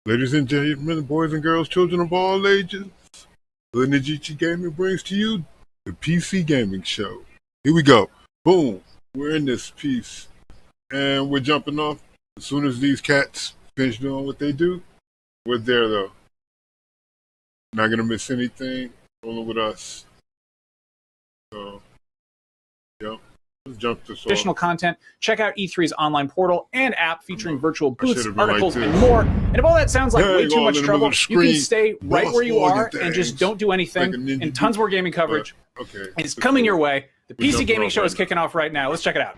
Ladies and gentlemen, boys and girls, children of all ages, Lineage Gaming brings to you the PC Gaming Show. Here we go. Boom. We're in this piece. And we're jumping off. As soon as these cats finish doing what they do, we're there though. Not going to miss anything. Rolling with us. So, yep. Let's jump this off. Additional content, check out E3's online portal and app featuring virtual booths, articles, and more. And if all that sounds like way too much trouble, you can stay right where you are and just don't do anything. And tons more gaming coverage is coming your way. The PC Gaming Show is kicking off right now. Let's check it out.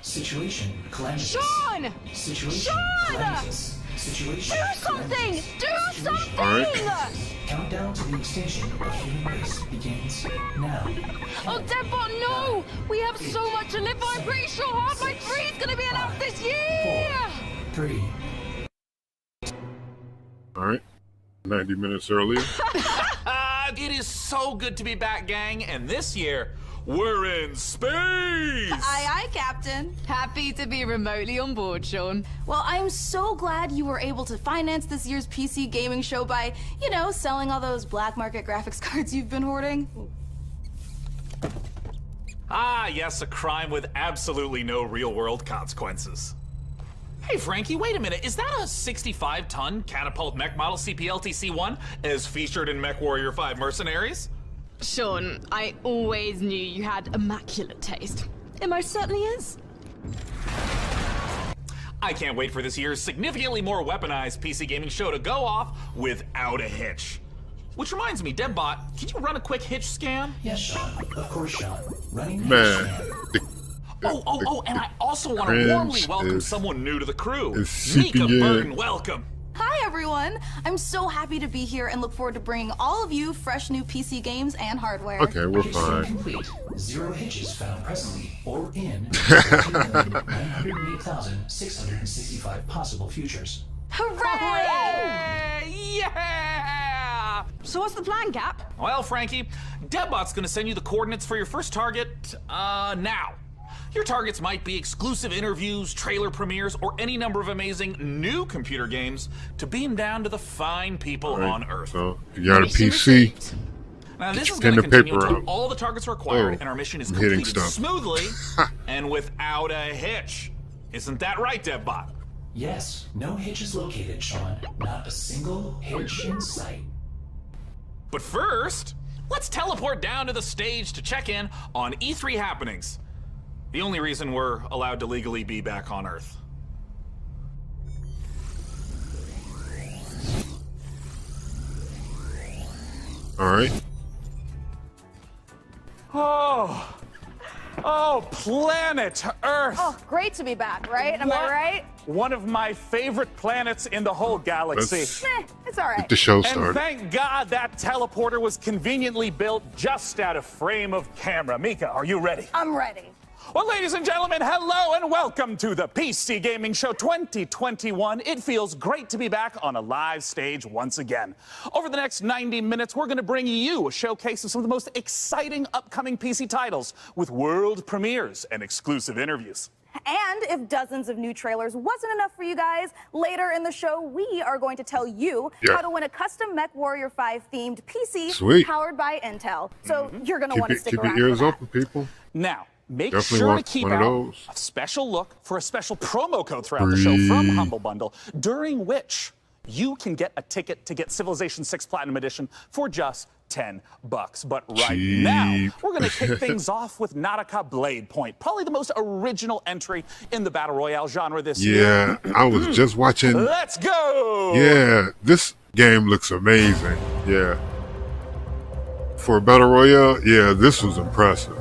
Situation cleanses. Sean! Situation cleanses. Situation do something! Do something! All right. Countdown to the extinction of human race begins now. Oh, Deadbot, no! We have so much to live for. I'm pretty sure Half-Life 3 is going to be announced this year! 4, 3. All right. 90 minutes earlier. It is so good to be back, gang, and this year, we're in space! Aye, aye, Captain. Happy to be remotely on board, Sean. Well, I'm so glad you were able to finance this year's PC gaming show by, you know, selling all those black market graphics cards you've been hoarding. Ah, yes, a crime with absolutely no real-world consequences. Hey, Frankie, wait a minute. Is that a 65-ton catapult mech model CPLTC-1 as featured in MechWarrior 5 Mercenaries? Sean, I always knew you had immaculate taste. It most certainly is. I can't wait for this year's significantly more weaponized PC gaming show to go off without a hitch. Which reminds me, Deadbot, can you run a quick hitch scan? Yes, Sean. Of course, Sean. Running Man. And I also want to warmly welcome someone new to the crew. Mika Burton, welcome. Hi, everyone. I'm so happy to be here and look forward to bringing all of you fresh new PC games and hardware. Okay, we're fine. Complete. 0 hitches found presently or in 908,665 possible futures. Hooray! Yeah! So what's the plan, Cap? Well, Frankie, Deadbot's gonna send you the coordinates for your first target, now. Your targets might be exclusive interviews, trailer premieres, or any number of amazing new computer games to beam down to the fine people on Earth. So, if you got a PC, now, this is pen going to and continue paper until out. all the targets are acquired and our mission is hitting completed stuff. smoothly and without a hitch. Isn't that right, Deadbot? Yes, no hitches located, Sean. Not a single hitch in sight. But first, let's teleport down to the stage to check in on E3 happenings. The only reason we're allowed to legally be back on Earth. all right. Oh, planet Earth! Oh, great to be back, right? Am I right? One of my favorite planets in the whole galaxy. Let's It's all right. get the show And started. thank God that teleporter was conveniently built just out of frame of camera. Mika, are you ready? I'm ready. Well, ladies and gentlemen, hello and welcome to the PC Gaming Show 2021. It feels great to be back on a live stage once again. Over the next 90 minutes, we're going to bring you a showcase of some of the most exciting upcoming PC titles with world premieres and exclusive interviews. And if dozens of new trailers wasn't enough for you guys, later in the show, we are going to tell you how to win a custom MechWarrior 5 themed PC powered by Intel. So you're going to want to stick around. Keep your ears for that. open, people. Now, make Definitely sure to want keep one of out those. a special look for a special promo code throughout the show from Humble Bundle, during which you can get a ticket to get Civilization 6 Platinum Edition for just $10. But right now, we're going to kick things off with Nautica Blade Point, probably the most original entry in the Battle Royale genre this year. Yeah, I was just watching. Let's go! Yeah, this game looks amazing. Yeah. For a Battle Royale, yeah, this was impressive.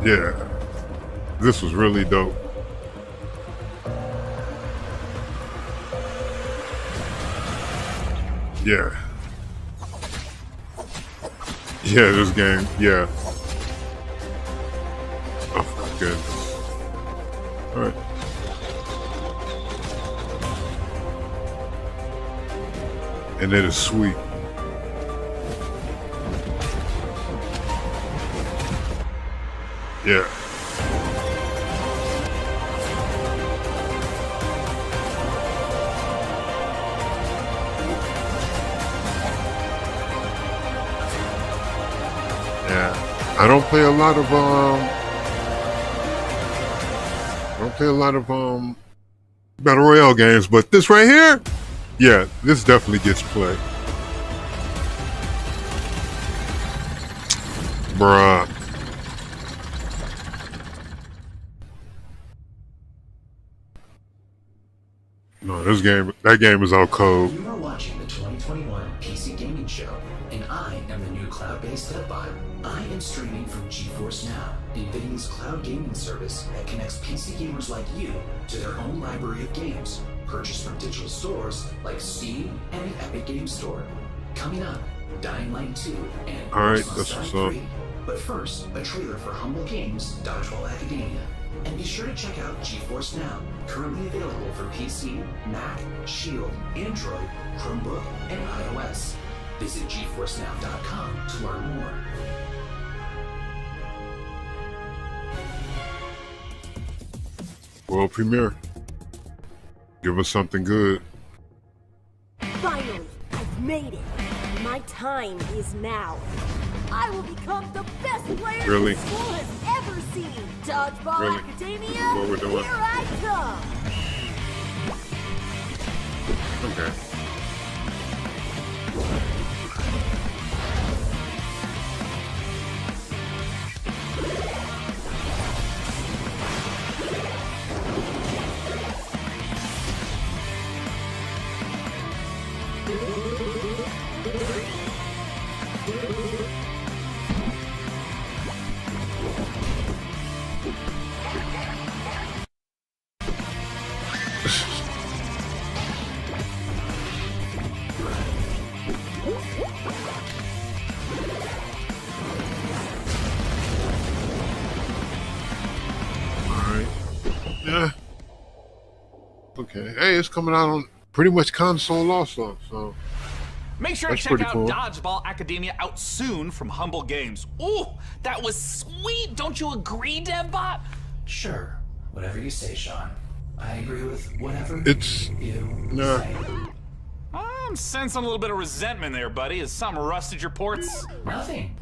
Yeah, this was really dope. Yeah. Yeah, this game, yeah. goodness. Alright. And it is sweet. Yeah. Yeah. I don't play a lot of Battle Royale games, but this right here, yeah, this definitely gets played. Bruh. No, that game is all code. You are watching the 2021 PC Gaming Show, and I am the new cloud-based deadbot. I am streaming from GeForce Now, NVIDIA's cloud gaming service that connects PC gamers like you to their own library of games, purchased from digital stores like Steam and the Epic Games Store. Coming up, Dying Light 2 and Alright, that's what's up. But first, a trailer for Humble Games' Dodgeball Academia. And be sure to check out GeForce Now, currently available for PC, Mac, Shield, Android, Chromebook, and iOS. Visit GeForceNow.com to learn more. World premiere. Give us something good. Finally, I've made it. My time is now. I will become the best player this school has ever seen. Dodgeball Academia, What we're doing. here I come. Okay. Yeah. Okay. Hey, it's coming out on pretty much console also, so make sure to check out Dodgeball Academia out soon from Humble Games. Ooh, that was sweet! Don't you agree, DevBot? Sure, whatever you say, Sean. I agree with whatever you say. I'm sensing a little bit of resentment there, buddy. Has something rusted your ports? Nothing.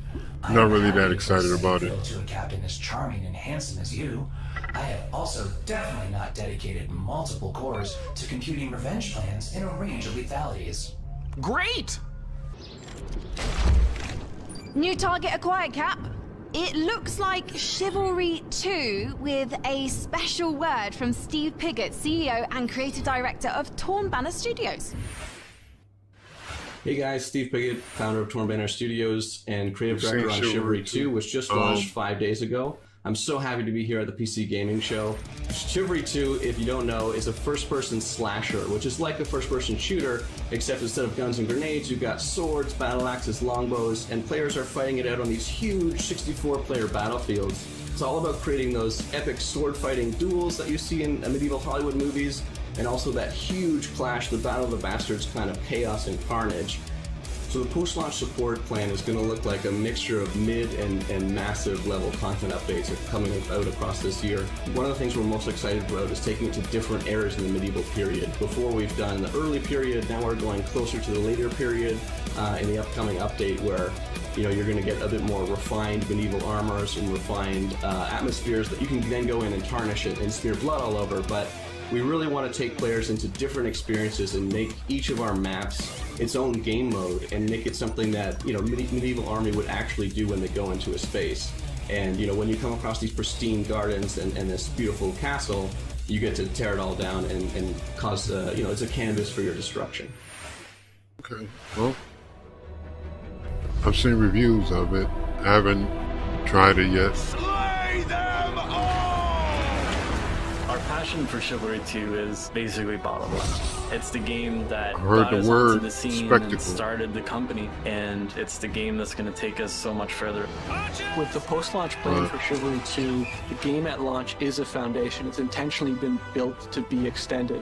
Not really that excited about it. To a captain as charming and handsome as you, I have also definitely not dedicated multiple cores to computing revenge plans in a range of lethalities. Great! New target acquired, Cap. It looks like Chivalry 2 with a special word from Steve Piggott, CEO and creative director of Torn Banner Studios. Hey guys, Steve Piggott, founder of Torn Banner Studios and creative director on Chivalry 2, which just launched 5 days ago. I'm so happy to be here at the PC Gaming Show. Chivalry 2, if you don't know, is a first-person slasher, which is like a first-person shooter, except instead of guns and grenades, you've got swords, battle axes, longbows, and players are fighting it out on these huge 64-player battlefields. It's all about creating those epic sword-fighting duels that you see in medieval Hollywood movies, and also that huge clash, the Battle of the Bastards kind of chaos and carnage. So the post-launch support plan is going to look like a mixture of mid and massive level content updates are coming out across this year. One of the things we're most excited about is taking it to different eras in the medieval period. Before we've done the early period, now we're going closer to the later period in the upcoming update where you're going to get a bit more refined medieval armors and refined atmospheres that you can then go in and tarnish it and smear blood all over. But we really want to take players into different experiences and make each of our maps its own game mode and make it something that medieval army would actually do when they go into a space. And when you come across these pristine gardens and this beautiful castle, you get to tear it all down and cause it's a canvas for your destruction. Okay, well, I've seen reviews of it. I haven't tried it yet. Slay them all! Our passion for Chivalry 2 is basically bottomless. It's the game that heard got the us word onto the scene spectacle. and started the company, and it's the game that's going to take us so much further. With the post-launch plan for Chivalry 2, the game at launch is a foundation. It's intentionally been built to be extended.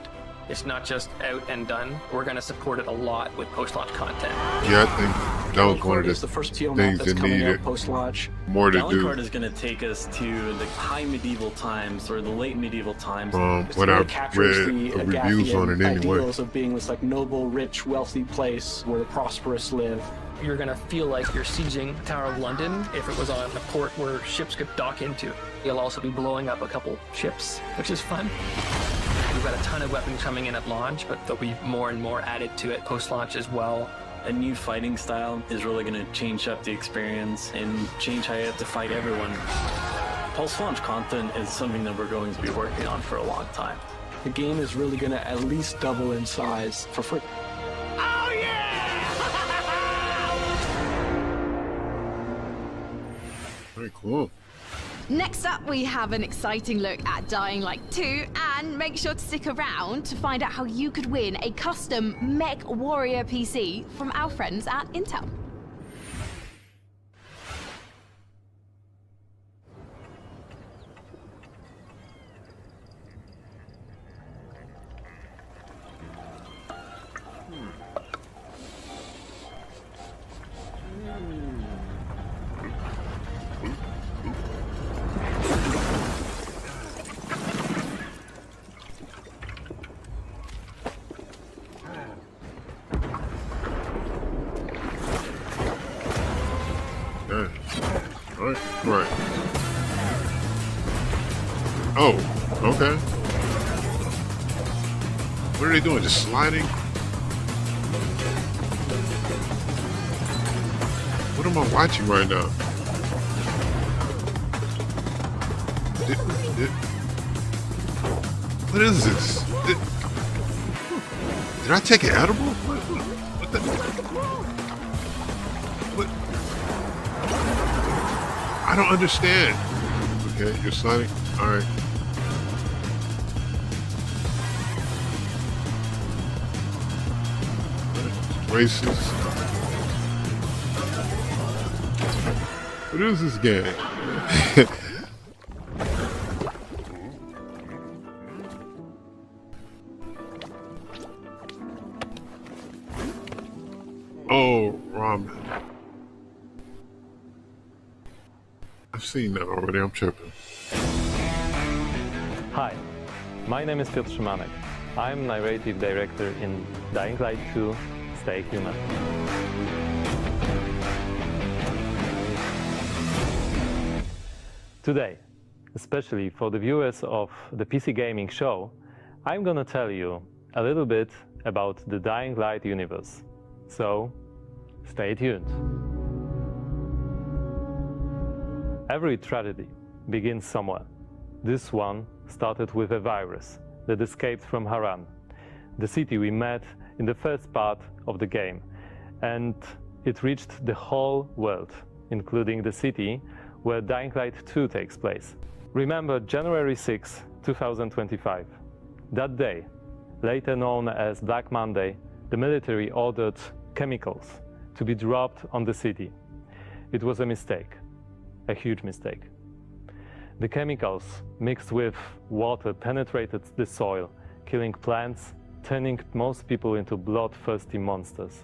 It's not just out and done. We're going to support it a lot with post-launch content. Yeah, I think that was one of the first TO things map that's that coming needed out post-launch. more to do. Alucard is going to take us to the high medieval times or the late medieval times. What It I've captures read the of reviews on it anyway. ideals of being this like noble, rich, wealthy place where the prosperous live. You're going to feel like you're sieging the Tower of London if it was on a port where ships could dock into. You'll also be blowing up a couple ships, which is fun. We've got a ton of weapons coming in at launch, but there'll be more and more added to it post-launch as well. A new fighting style is really going to change up the experience and change how you have to fight everyone. Post-launch content is something that we're going to be working on for a long time. The game is really going to at least double in size for free. Very cool. Next up, we have an exciting look at Dying Light 2, and make sure to stick around to find out how you could win a custom MechWarrior PC from our friends at Intel. Right. Oh, okay. What are they doing? Just sliding? What am I watching right now? What is this? Did I take an edible? What the? What? I don't understand. Okay, you're sliding. All right. Races. What is this game? Oh, ramen. I've seen that already, I'm tripping. Hi, my name is Piotr Szymanek. I'm narrative director in Dying Light 2, Stay Human. Today, especially for the viewers of the PC Gaming Show, I'm gonna tell you a little bit about the Dying Light universe. So, stay tuned. Every tragedy begins somewhere. This one started with a virus that escaped from Haran, the city we met in the first part of the game, and it reached the whole world, including the city where Dying Light 2 takes place. Remember January 6, 2025. That day, later known as Black Monday, the military ordered chemicals to be dropped on the city. It was a mistake. A huge mistake. The chemicals mixed with water penetrated the soil, killing plants, turning most people into bloodthirsty monsters.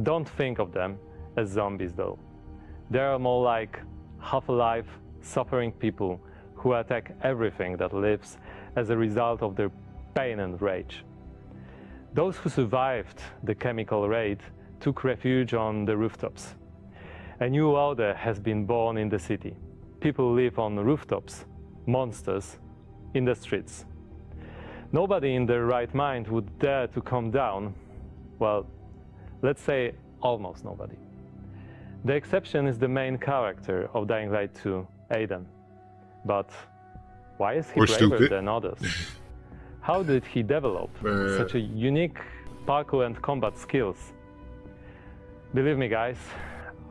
Don't think of them as zombies though. They are more like half-alive, suffering people who attack everything that lives as a result of their pain and rage. Those who survived the chemical raid took refuge on the rooftops. A new order has been born in the city. People live on rooftops, monsters in the streets. Nobody in their right mind would dare to come down. Well, let's say almost nobody. The exception is the main character of Dying Light 2, Aiden. But why is he braver than others? How did he develop such a unique parkour and combat skills? Believe me guys,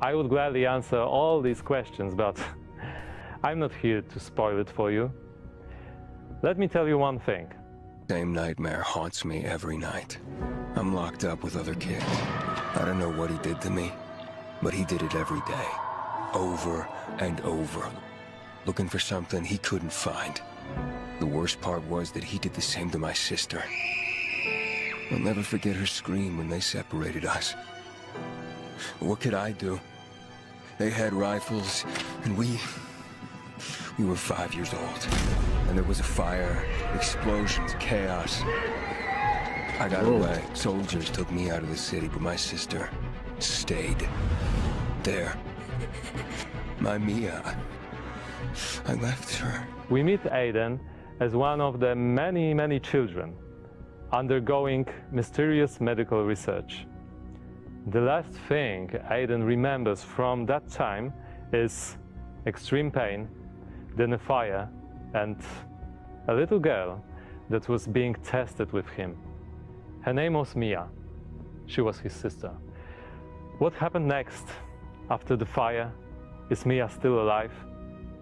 I would gladly answer all these questions, but I'm not here to spoil it for you. Let me tell you one thing. Same nightmare haunts me every night. I'm locked up with other kids. I don't know what he did to me, but he did it every day. Over and over. Looking for something he couldn't find. The worst part was that he did the same to my sister. I'll never forget her scream when they separated us. What could I do? They had rifles, and we were 5 years old. And there was a fire, explosions, chaos. I got away. Soldiers took me out of the city, but my sister stayed there. My Mia. I left her. We meet Aiden as one of the many, many children undergoing mysterious medical research. The last thing Aiden remembers from that time is extreme pain, then a fire, and a little girl that was being tested with him. Her name was Mia. She was his sister. What happened next after the fire? Is Mia still alive?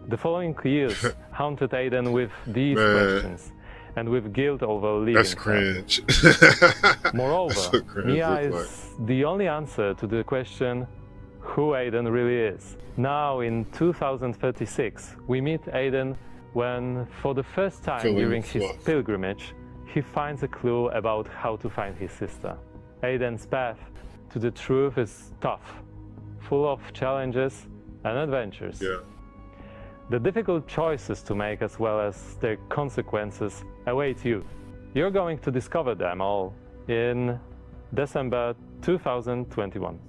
The following years haunted Aiden with these questions and with guilt over leaving. That's cringe. Moreover, That's cringe Mia is the only answer to the question who Aiden really is. Now in 2036, we meet Aiden when, for the first time during his pilgrimage, he finds a clue about how to find his sister. Aiden's path to the truth is tough, full of challenges and adventures. Yeah. The difficult choices to make as well as their consequences await you. You're going to discover them all in December 2021.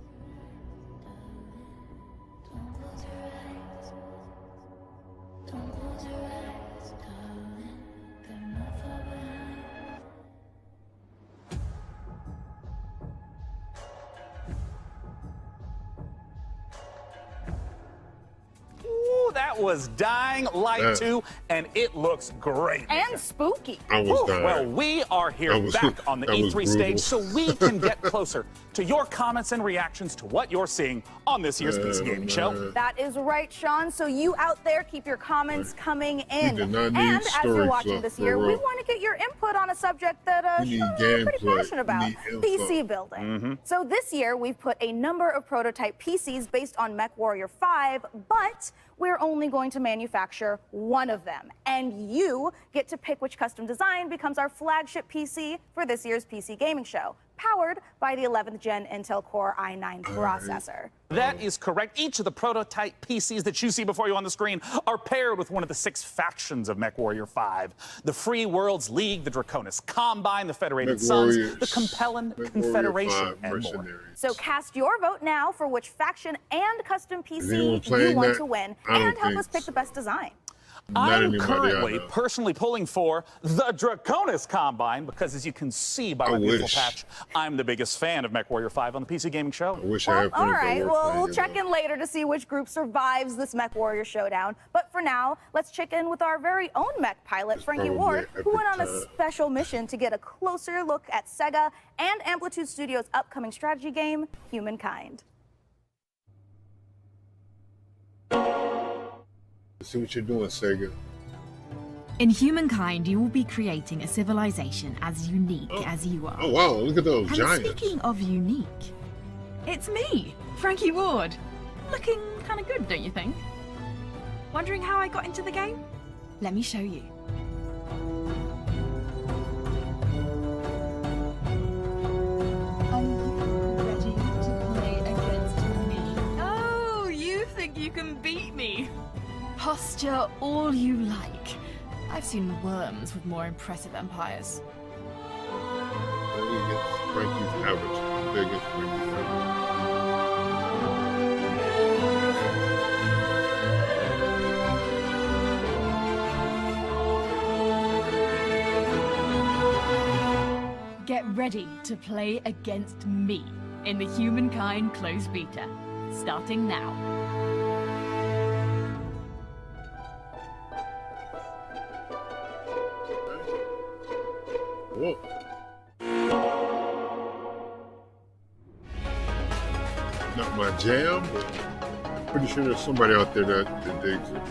That was Dying Light 2, and it looks great. And spooky. Well, we are here back on the E3 stage so we can get closer to your comments and reactions to what you're seeing on this year's PC Gaming Show. That is right, Sean. So you out there, keep your comments coming in. did not need And as you're watching fluff, this for year, we real. want to get your input on a subject that We need Sean and I are pretty gameplay. passionate about, We need info. PC building. So this year, we've put a number of prototype PCs based on MechWarrior 5, but we're only going to manufacture one of them. And you get to pick which custom design becomes our flagship PC for this year's PC Gaming Show, powered by the 11th Gen Intel Core i9 processor. That is correct. Each of the prototype PCs that you see before you on the screen are paired with one of the 6 factions of MechWarrior 5. The Free Worlds League, the Draconis Combine, the Federated Sons, the Compellin Confederation, and more. So cast your vote now for which faction and custom anyone PC playing you want that? to win, I don't and help think us pick the best design. I'm currently personally pulling for the Draconis Combine because, as you can see by my beautiful patch, I'm the biggest fan of MechWarrior 5 on the PC Gaming Show. I wish I had All right, well, we'll check in later to see which group survives this MechWarrior showdown. But for now, let's check in with our very own mech pilot, Frankie Ward, who went on a special mission to get a closer look at Sega and Amplitude Studios' upcoming strategy game, Humankind. See what you're doing, Sega. In Humankind, you will be creating a civilization as unique as you are. Oh wow, look at those and giants. Speaking of unique, it's me, Frankie Ward. Looking kind of good, don't you think? Wondering how I got into the game? Let me show you. Are you ready to play against me? Oh, you think you can beat me? Posture all you like. I've seen worms with more impressive empires. Frankie's average. Biggest Frankie's average. Get ready to play against me in the Humankind closed beta, starting now. Whoa. Not my jam, but pretty sure there's somebody out there that digs it.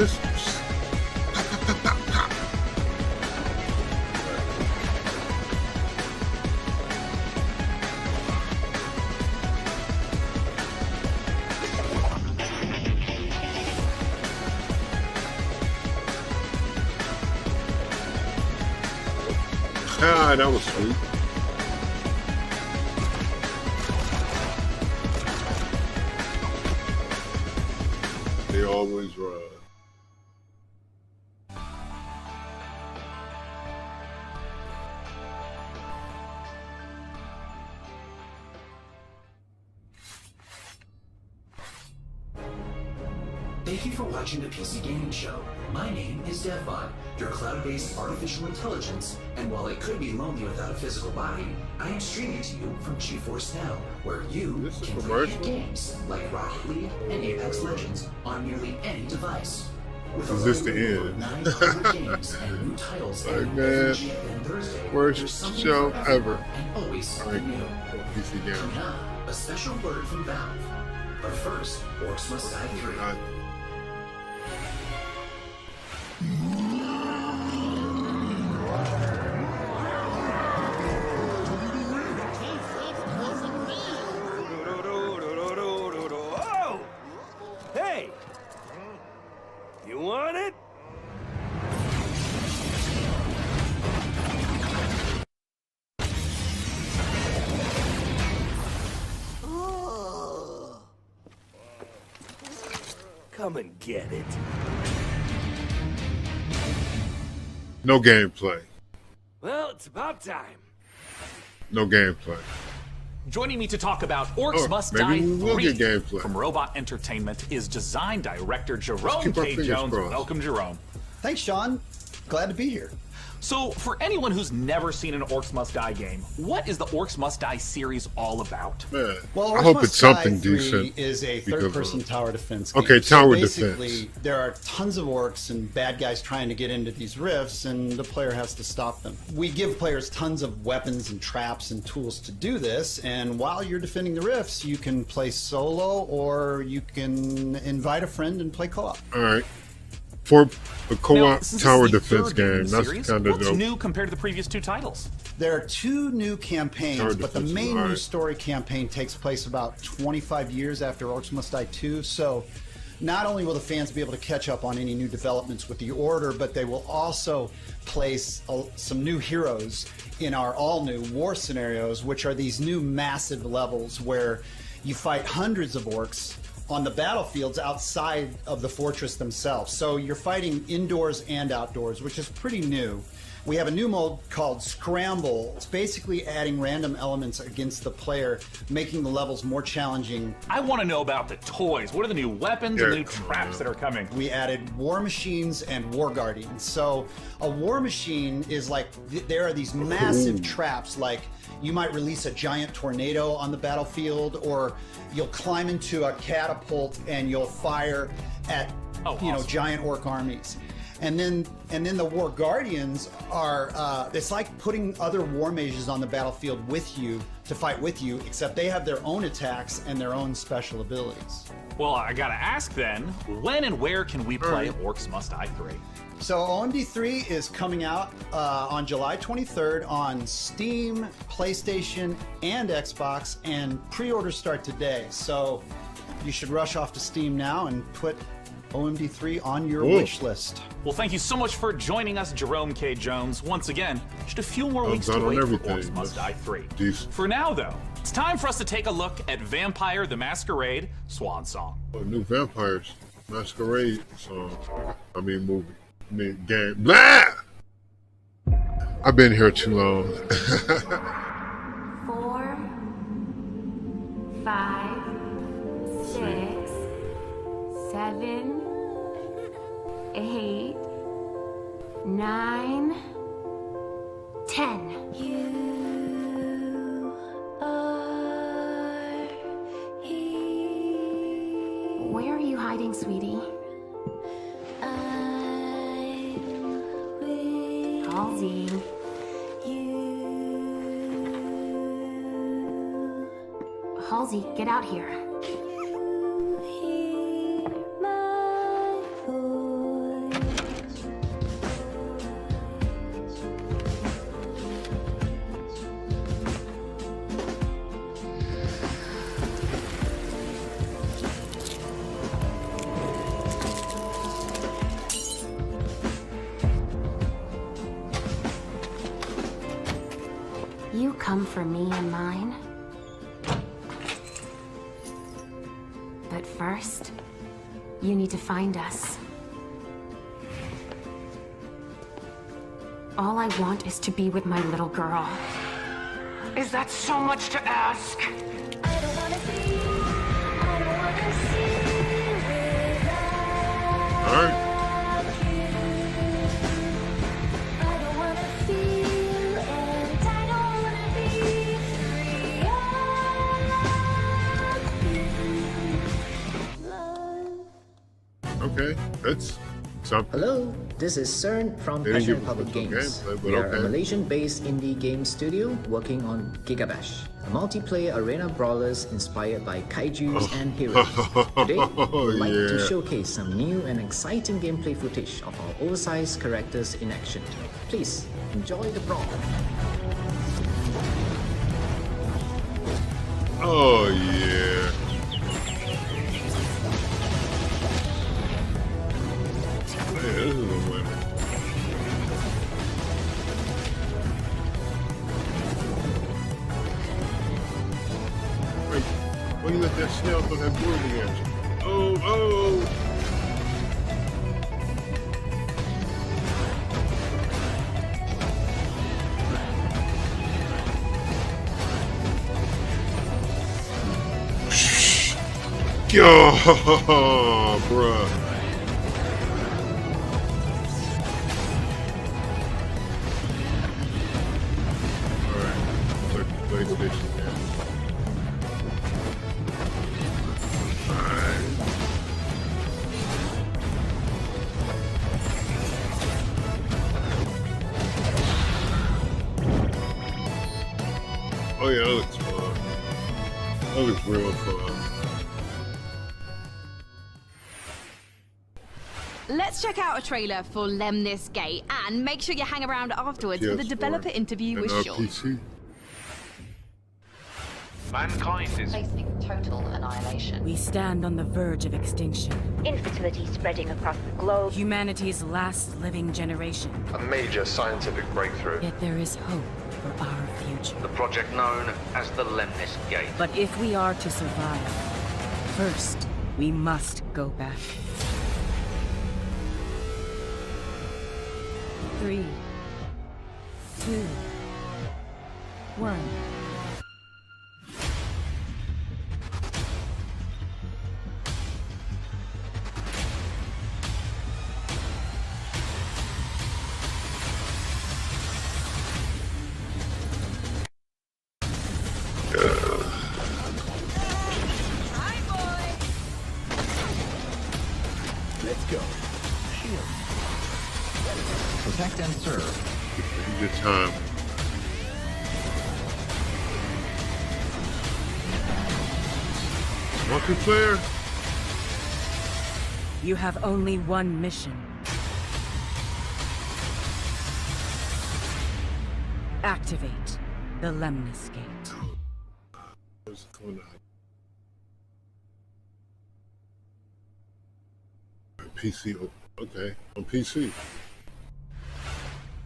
pistols. Ah, that was sweet. They always run. Thank you for watching the PC Gaming Show. My name is DevBot, your cloud-based artificial intelligence, and while it could be lonely without a physical body, I am streaming to you from GeForce Now, where you can play hit games like Rocket League and Apex Legends on nearly any device. Is this the end? Like, man, worst show ever. And always something new. PC Game. Coming up, a special word from Valve. But first, Orcs Must Die 3. Hey! You want it? Come and get it. No gameplay. Well, it's about time. No gameplay. Joining me to talk about Orcs Must Die maybe we will 3 get gameplay. from Robot Entertainment is design director Jerome K. Jones. Welcome, Jerome. Thanks, Sean. Glad to be here. So, for anyone who's never seen an Orcs Must Die game, what is the Orcs Must Die series all about? Man, well, I hope it's something decent. Is a third-person tower defense game. Okay, tower basically, defense. There are tons of orcs and bad guys trying to get into these rifts, and the player has to stop them. We give players tons of weapons and traps and tools to do this, and while you're defending the rifts, you can play solo or you can invite a friend and play co-op. All right. For a co-op tower defense game, that's kind of what's dope. new compared to the previous two titles? There are two new campaigns, but the main new story campaign takes place about 25 years after Orcs Must Die 2, so not only will the fans be able to catch up on any new developments with the Order, but they will also place some new heroes in our all-new war scenarios, which are these new massive levels where you fight hundreds of orcs on the battlefields outside of the fortress themselves. So you're fighting indoors and outdoors, which is pretty new. We have a new mode called Scramble. It's basically adding random elements against the player, making the levels more challenging. I want to know about the toys. What are the new weapons and new traps that are coming? We added war machines and war guardians. So a war machine is like, there are these massive traps, like you might release a giant tornado on the battlefield, or you'll climb into a catapult and you'll fire at giant orc armies. And then the War Guardians are, it's like putting other war mages on the battlefield with you to fight with you, except they have their own attacks and their own special abilities. Well, I gotta ask then, when and where can we play Orcs Must Die 3? So OMD 3 is coming out on July 23rd on Steam, PlayStation, and Xbox, and pre-orders start today. So you should rush off to Steam now and put OMD 3 on your wish list. Well, thank you so much for joining us, Jerome K. Jones. Once again, just a few more weeks to wait for Orcs Must Die 3. For now, though, it's time for us to take a look at Vampire the Masquerade Swan Song. A new Vampires Masquerade song. Movie. Game. Blah! I've been here too long. 4, 5, 6, 7, 8, 9, 10. You are here. Where are you hiding, sweetie? Halsey. Halsey, get out here. for me and mine. But first, you need to find us. All I want is to be with my little girl. Is that so much to ask? All right. Okay, that's something. Hello, this is CERN from Passion Public Games. We are a Malaysian-based indie game studio working on Gigabash, a multiplayer arena brawlers inspired by kaijus and heroes. Today, we'd like to showcase some new and exciting gameplay footage of our oversized characters in action. Please, enjoy the brawl. Oh yeah. This is a winner. Wait, why you let that snail throw that boiling at you? Oh, oh! Yo, bruh. Oh yeah, that looks fun. That looks real fun. Let's check out a trailer for Lemnis Gate and make sure you hang around afterwards for the developer interview with Sean. Mankind is facing total annihilation. We stand on the verge of extinction. Infertility spreading across the globe. Humanity's last living generation. a major scientific breakthrough. Yet there is hope for our future. The project known as the Lemnis Gate. But if we are to survive, first, we must go back. 3, 2, 1. Let's go. Shield. Protect and serve. Good time. Multiplayer? You have only one mission. Activate the Lemnis Gate. What's going on? PC, okay, on PC.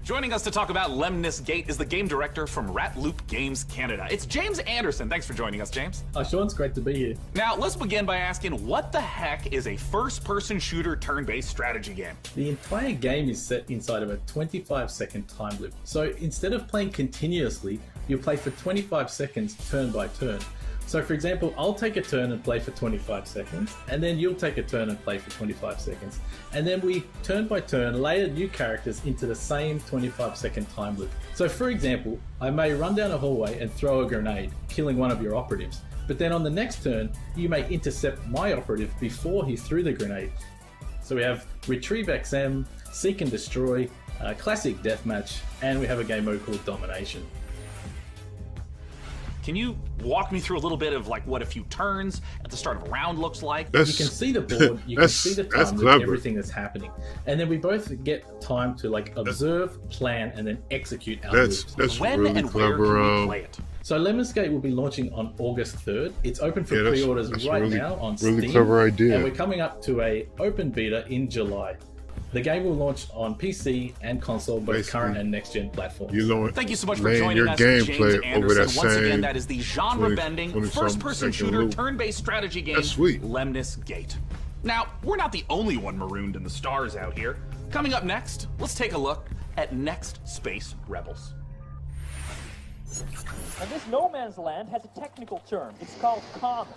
Joining us to talk about Lemnis Gate is the game director from Ratloop Games Canada. It's James Anderson. Thanks for joining us, James. Sean, it's great to be here. Now, let's begin by asking, what the heck is a first-person shooter turn-based strategy game? The entire game is set inside of a 25-second time loop. So instead of playing continuously, you play for 25 seconds turn by turn. So for example, I'll take a turn and play for 25 seconds, and then you'll take a turn and play for 25 seconds. And then we, turn by turn, layer new characters into the same 25-second time loop. So for example, I may run down a hallway and throw a grenade, killing one of your operatives. But then on the next turn, you may intercept my operative before he threw the grenade. So we have Retrieve XM, Seek and Destroy, Classic Deathmatch, and we have a game mode called Domination. Can you walk me through a little bit of like what a few turns at the start of a round looks like? You can see the board, you can see the time with everything that's happening. And then we both get time to like observe, plan, and then execute our moves. That's when really and clever. Where can we play it? So Lemnis Gate will be launching on August 3rd. It's open for pre-orders right now on Steam. Really clever idea. And we're coming up to a open beta in July. The game will launch on PC and console, both current and next-gen platforms. Thank you so much for joining us, James Anderson. Once again, that is the genre-bending, first-person shooter, turn-based strategy game, Lemnis Gate. Now, we're not the only one marooned in the stars out here. Coming up next, let's take a look at Next Space Rebels. And this no man's land has a technical term. It's called common,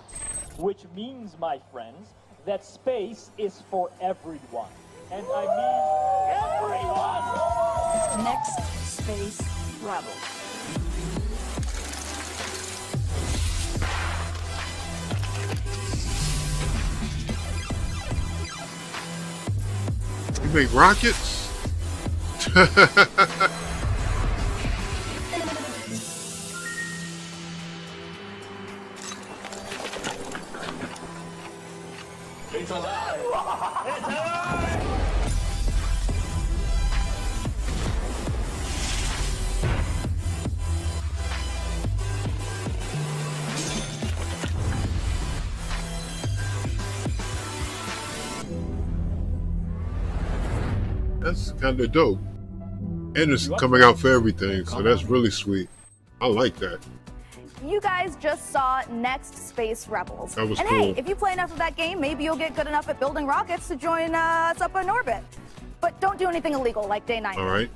which means, my friends, that space is for everyone. And I mean everyone! Next Space Rebels. You make rockets? It's alive! It's alive! That's kind of dope. And it's coming out for everything, so that's really sweet. I like that. You guys just saw Next Space Rebels. That was and cool. hey, if you play enough of that game, maybe you'll get good enough at building rockets to join us up in orbit. But don't do anything illegal like Day 9. All right.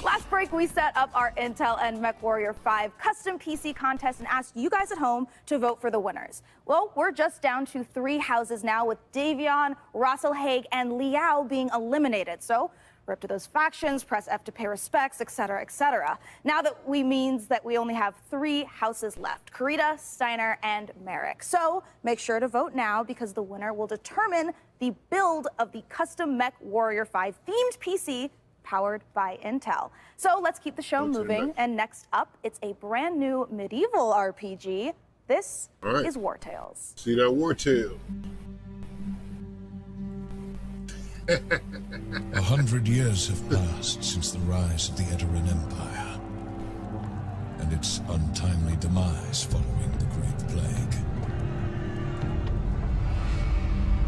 Last break, we set up our Intel and MechWarrior 5 custom PC contest and asked you guys at home to vote for the winners. Well, we're just down to 3 houses now, with Daeron, Rosselhaig, and Liao being eliminated. So we're up to those factions, press F to pay respects, etc., etc. Now that means that we only have 3 houses left: Karita, Steiner, and Merrick. So make sure to vote now, because the winner will determine the build of the custom MechWarrior 5 themed PC powered by Intel. So let's keep the show moving. And next up, it's a brand new medieval RPG. This is War Tales. See that War Tale? 100 years have passed since the rise of the Daeron Empire and its untimely demise following the Great Plague.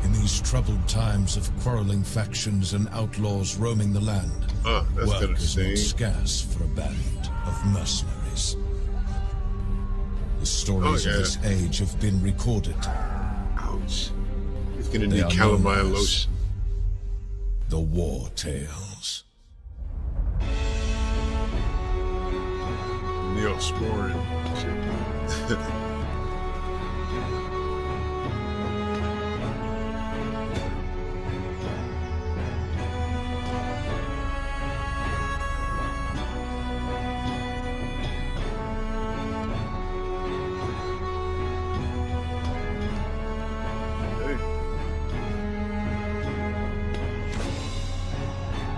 In these troubled times of quarreling factions and outlaws roaming the land, work is not scarce for a band of mercenaries. The stories of this age have been recorded. Ouch. He's gonna need calamine lotion. The War Tales. Neosporin shit.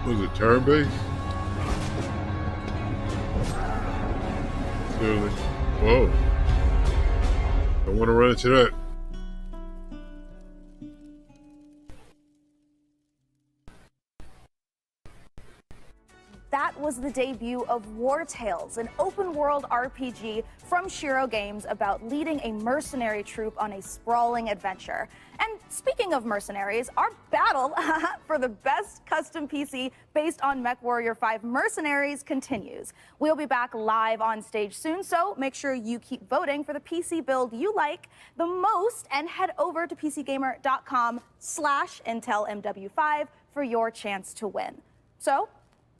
Was it turn-based? Clearly. Whoa. Don't want to run into that. That was the debut of War Tales, an open-world RPG from Shiro Games about leading a mercenary troop on a sprawling adventure. And speaking of mercenaries, our battle for the best custom PC based on MechWarrior 5 Mercenaries continues. We'll be back live on stage soon, so make sure you keep voting for the PC build you like the most, and head over to PCGamer.com/IntelMW5 for your chance to win. So,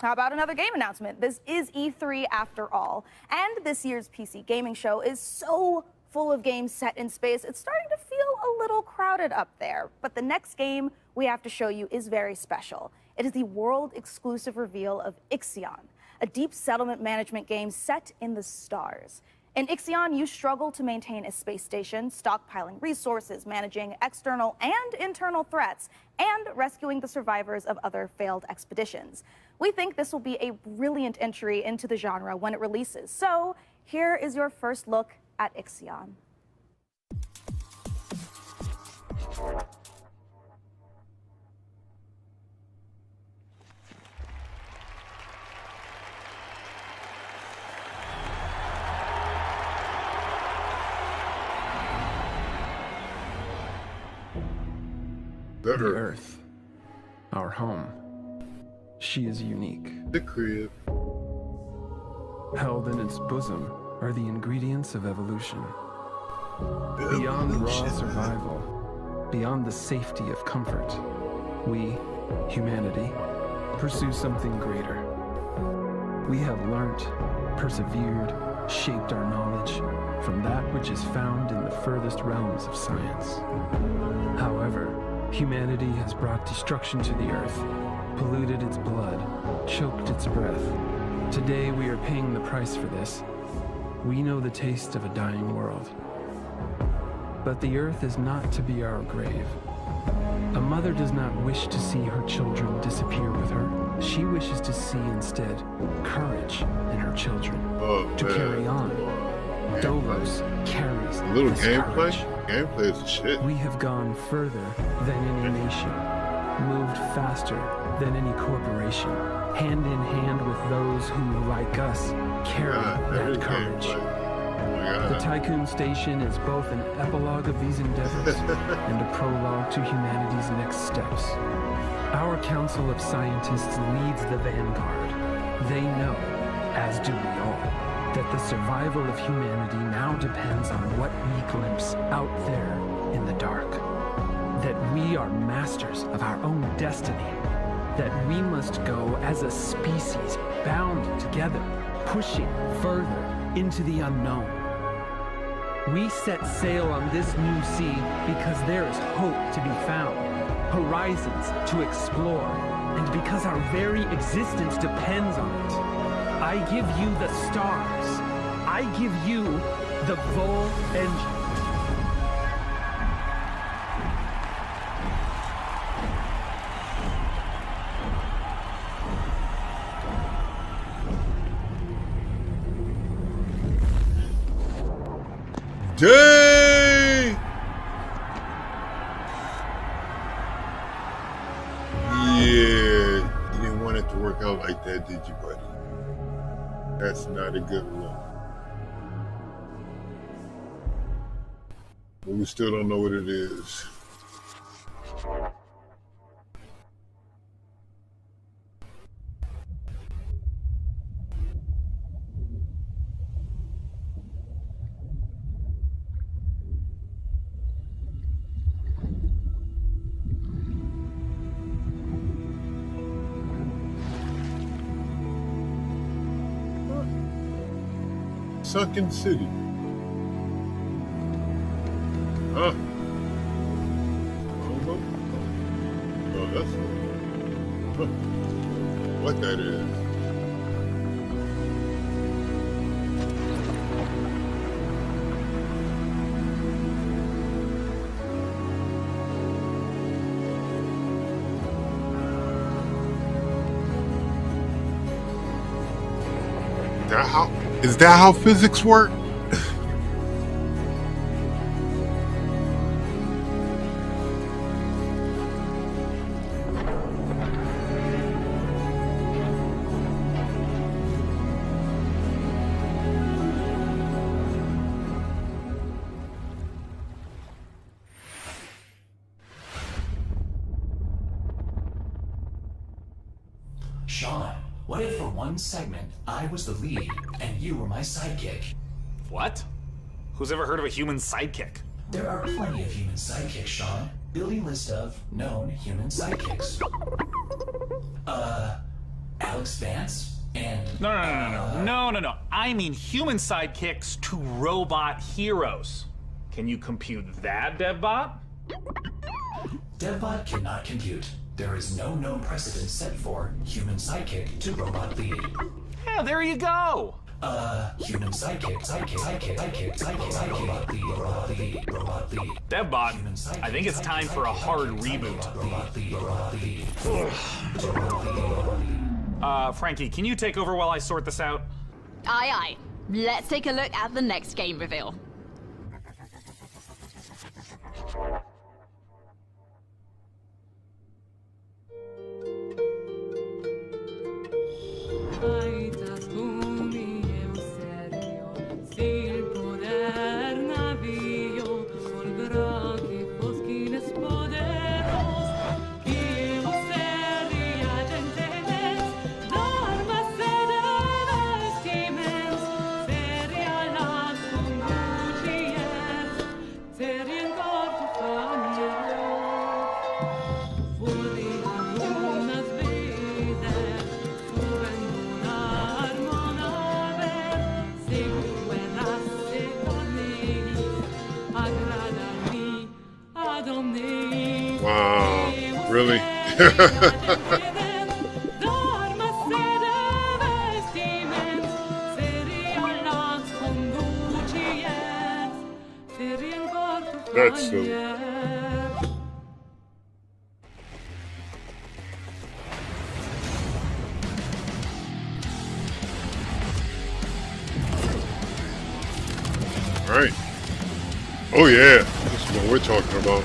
how about another game announcement? This is E3 after all, and this year's PC gaming show is so full of games set in space, it's starting to feel a little crowded up there. But the next game we have to show you is very special. It is the world-exclusive reveal of Ixion, a deep settlement management game set in the stars. In Ixion, you struggle to maintain a space station, stockpiling resources, managing external and internal threats, and rescuing the survivors of other failed expeditions. We think this will be a brilliant entry into the genre when it releases. So here is your first look at Ixion. The Earth, our home, she is unique. The crib. Held in its bosom are the ingredients of evolution. Beyond raw survival, beyond the safety of comfort, we, humanity, pursue something greater. We have learnt, persevered, shaped our knowledge from that which is found in the furthest realms of science. However, humanity has brought destruction to the earth, polluted its blood, choked its breath. Today we are paying the price for this. We know the taste of a dying world. But the earth is not to be our grave. A mother does not wish to see her children disappear with her. She wishes to see instead courage in her children to carry on. Dolos carries a little this gameplay. courage. Gameplay is shit. We have gone further than any nation, moved faster than any corporation, hand in hand with those who, like us, carry that courage. The Tycoon Station is both an epilogue of these endeavors and a prologue to humanity's next steps. Our Council of Scientists leads the vanguard. They know, as do we all, that the survival of humanity now depends on what we glimpse out there in the dark. That we are masters of our own destiny. That we must go as a species bound together, pushing further into the unknown. We set sail on this new sea because there is hope to be found, horizons to explore, and because our very existence depends on it. I give you the stars. I give you the Vol engine. Dang! Yeah, you didn't want it to work out like that, did you, buddy? That's not a good one. But we still don't know what it is. Sunken City. Huh? I don't know. Oh, that's what that is. Is that how physics work? Sean, what if for one segment I was the lead and you were my sidekick? What? Who's ever heard of a human sidekick? There are plenty of human sidekicks, Sean. Building list of known human sidekicks. Alex Vance and... No. I mean human sidekicks to robot heroes. Can you compute that, DevBot? DevBot cannot compute. There is no known precedent set for human sidekick to robot lead. Yeah, there you go. Human sidekick, robot lead. DevBot, I think it's time for a hard reboot. Frankie, can you take over while I sort this out? Aye, aye. Let's take a look at the next game reveal. Really? That's silly. All right. Oh yeah, this is what we're talking about.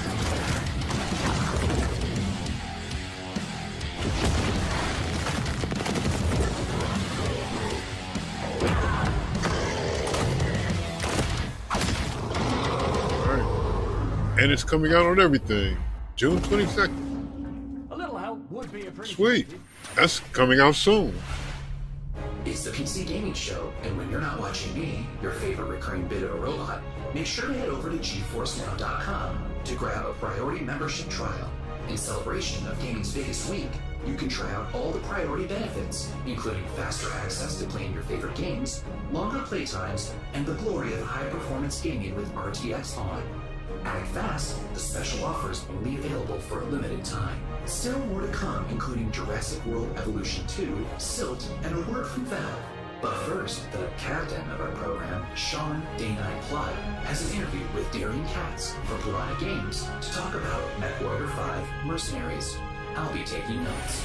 And it's coming out on everything. June 22nd. A little help would be appreciated. Sweet. That's coming out soon. It's the PC Gaming Show, and when you're not watching me, your favorite recurring bit of a robot, make sure to head over to GeForceNow.com to grab a priority membership trial. In celebration of gaming's biggest week, you can try out all the priority benefits, including faster access to playing your favorite games, longer playtimes, and the glory of high-performance gaming with RTX on. Act fast, the special offers only available for a limited time. Still more to come, including Jurassic World Evolution 2, Silt, and a word from Valve. But first, the captain of our program, Sean Day9 Plot, has an interview with Daeron Katz from Piranha Games to talk about MechWarrior 5 Mercenaries. I'll be taking notes.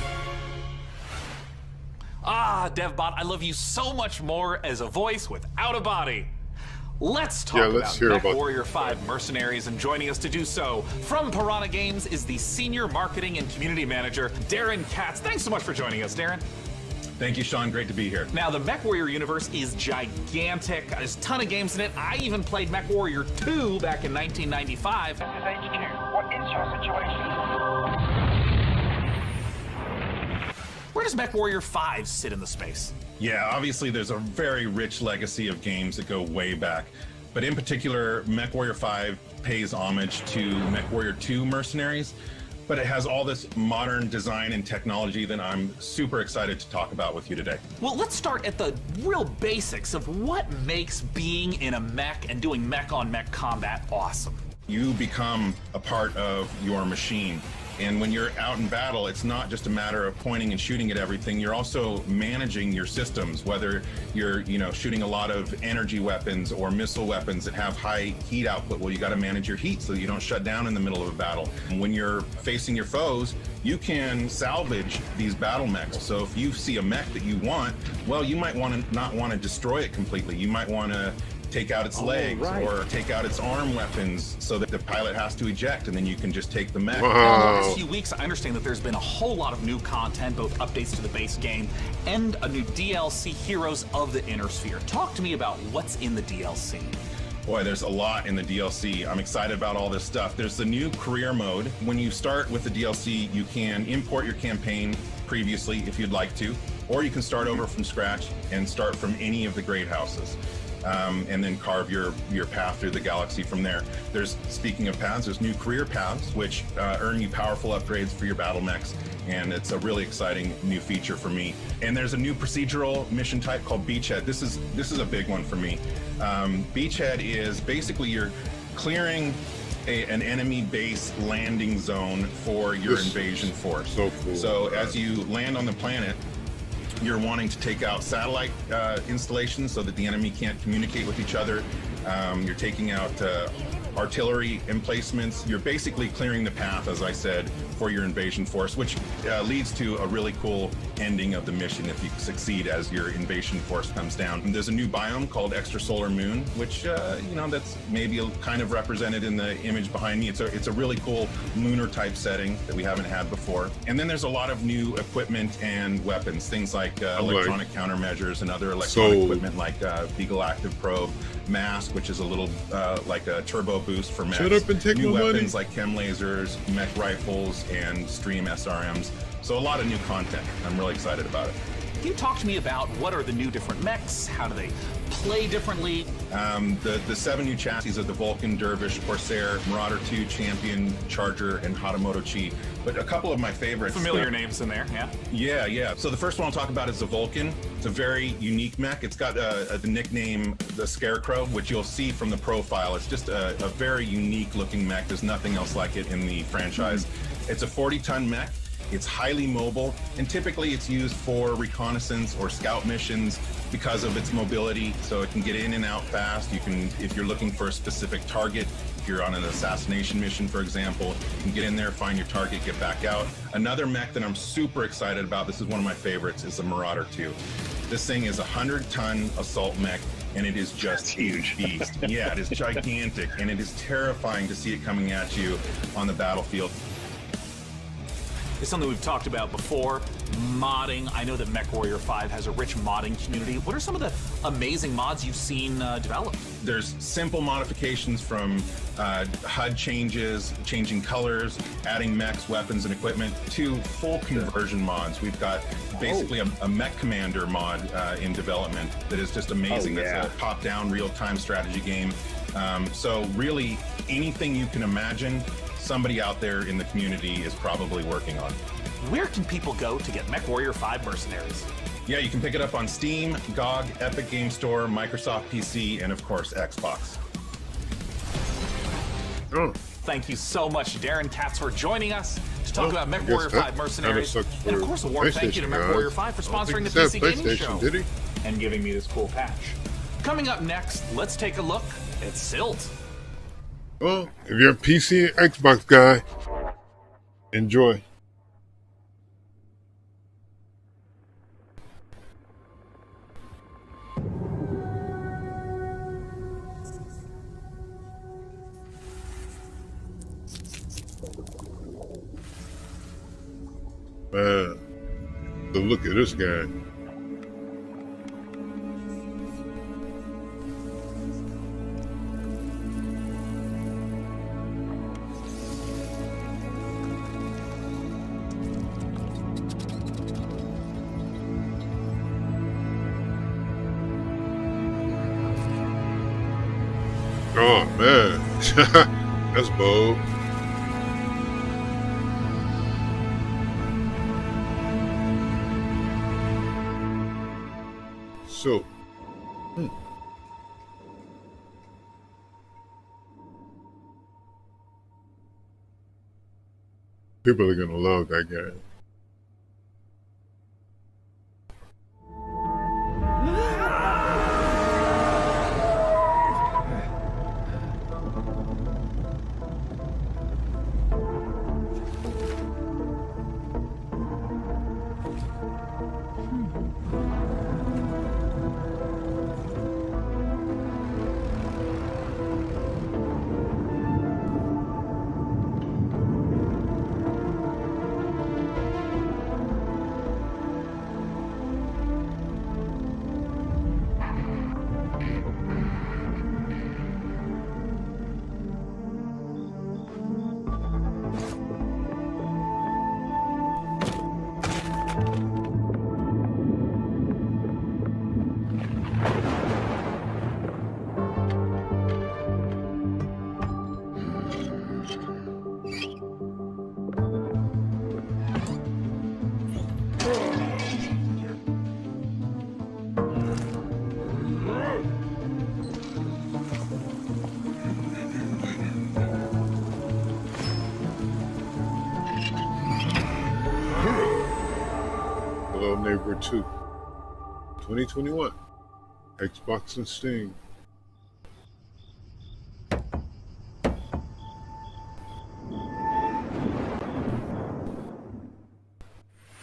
Ah, DevBot, I love you so much more as a voice without a body. Let's talk about MechWarrior 5 Mercenaries, and joining us to do so from Piranha Games is the Senior Marketing and Community Manager, Daeron Katz. Thanks so much for joining us, Daeron. Thank you, Sean. Great to be here. Now, the MechWarrior universe is gigantic. There's a ton of games in it. I even played MechWarrior 2 back in 1995. This is HQ. What is your situation? Where does MechWarrior 5 sit in the space? Yeah, obviously there's a very rich legacy of games that go way back. But in particular, MechWarrior 5 pays homage to MechWarrior 2 Mercenaries. But it has all this modern design and technology that I'm super excited to talk about with you today. Well, let's start at the real basics of what makes being in a mech and doing mech-on-mech combat awesome. You become a part of your machine. And when you're out in battle, it's not just a matter of pointing and shooting at everything. You're also managing your systems, whether you're, shooting a lot of energy weapons or missile weapons that have high heat output. Well, you got to manage your heat so that you don't shut down in the middle of a battle. And when you're facing your foes, you can salvage these battle mechs. So if you see a mech that you want, well, you might not want to destroy it completely. You might want to take out its legs or take out its arm weapons so that the pilot has to eject, and then you can just take the mech. Now, in the last few weeks, I understand that there's been a whole lot of new content, both updates to the base game and a new DLC, Heroes of the Inner Sphere. Talk to me about what's in the DLC. Boy, there's a lot in the DLC. I'm excited about all this stuff. There's the new career mode. When you start with the DLC, you can import your campaign previously if you'd like to, or you can start over from scratch and start from any of the great houses. And then carve your path through the galaxy from there. Speaking of paths, there's new career paths, which earn you powerful upgrades for your battle mechs, and it's a really exciting new feature for me. And there's a new procedural mission type called Beachhead. This is a big one for me. Beachhead is basically you're clearing an enemy base landing zone for your invasion force. So cool. So as you land on the planet, you're wanting to take out satellite installations so that the enemy can't communicate with each other. You're taking out artillery emplacements. You're basically clearing the path, as I said, for your invasion force, which leads to a really cool ending of the mission if you succeed as your invasion force comes down. And there's a new biome called Extrasolar Moon, which that's maybe kind of represented in the image behind me. It's a really cool lunar type setting that we haven't had before. And then there's a lot of new equipment and weapons, things like electronic countermeasures and other electronic equipment like Beagle Active Probe, Mask, which is a little like a turbo boost for mechs. Shut up and take new my weapons money. like chem lasers, mech rifles, and stream SRMs. So a lot of new content. I'm really excited about it. Can you talk to me about what are the new different mechs? How do they play differently? The 7 new chassis of the Vulcan, Dervish, Corsair, Marauder 2, Champion, Charger, and Hatamoto Chi. But a couple of my favorites. Familiar names in there, yeah? Yeah, yeah. So the first one I'll talk about is the Vulcan. It's a very unique mech. It's got the nickname the Scarecrow, which you'll see from the profile. It's just a very unique looking mech. There's nothing else like it in the franchise. It's a 40-ton mech. It's highly mobile, and typically it's used for reconnaissance or scout missions because of its mobility. So it can get in and out fast. You can, if you're looking for a specific target, if you're on an assassination mission, for example, you can get in there, find your target, get back out. Another mech that I'm super excited about, this is one of my favorites, is the Marauder 2. This thing is a 100-ton assault mech, and it is just a huge beast. Yeah, it is gigantic, and it is terrifying to see it coming at you on the battlefield. It's something we've talked about before, modding. I know that MechWarrior 5 has a rich modding community. What are some of the amazing mods you've seen developed? There's simple modifications from HUD changes, changing colors, adding mechs, weapons, and equipment, to full conversion mods. We've got basically a mech commander mod in development that is just amazing. It's a top-down, real-time strategy game. So really, anything you can imagine, somebody out there in the community is probably working on. Where can people go to get MechWarrior 5 Mercenaries? Yeah, you can pick it up on Steam, GOG, Epic Game Store, Microsoft PC, and of course, Xbox. Thank you so much, Daeron Katz, for joining us to talk about MechWarrior 5 Mercenaries. And of course, a warm thank you to MechWarrior 5 for sponsoring the PC Gaming Show and giving me this cool patch. Coming up next, let's take a look at Silt. Well, if you're a PC and Xbox guy, enjoy. Man, so look at this guy. Oh man, that's bold. So, people are gonna love that game. Neighborhood 2, 2021, Xbox and Steam.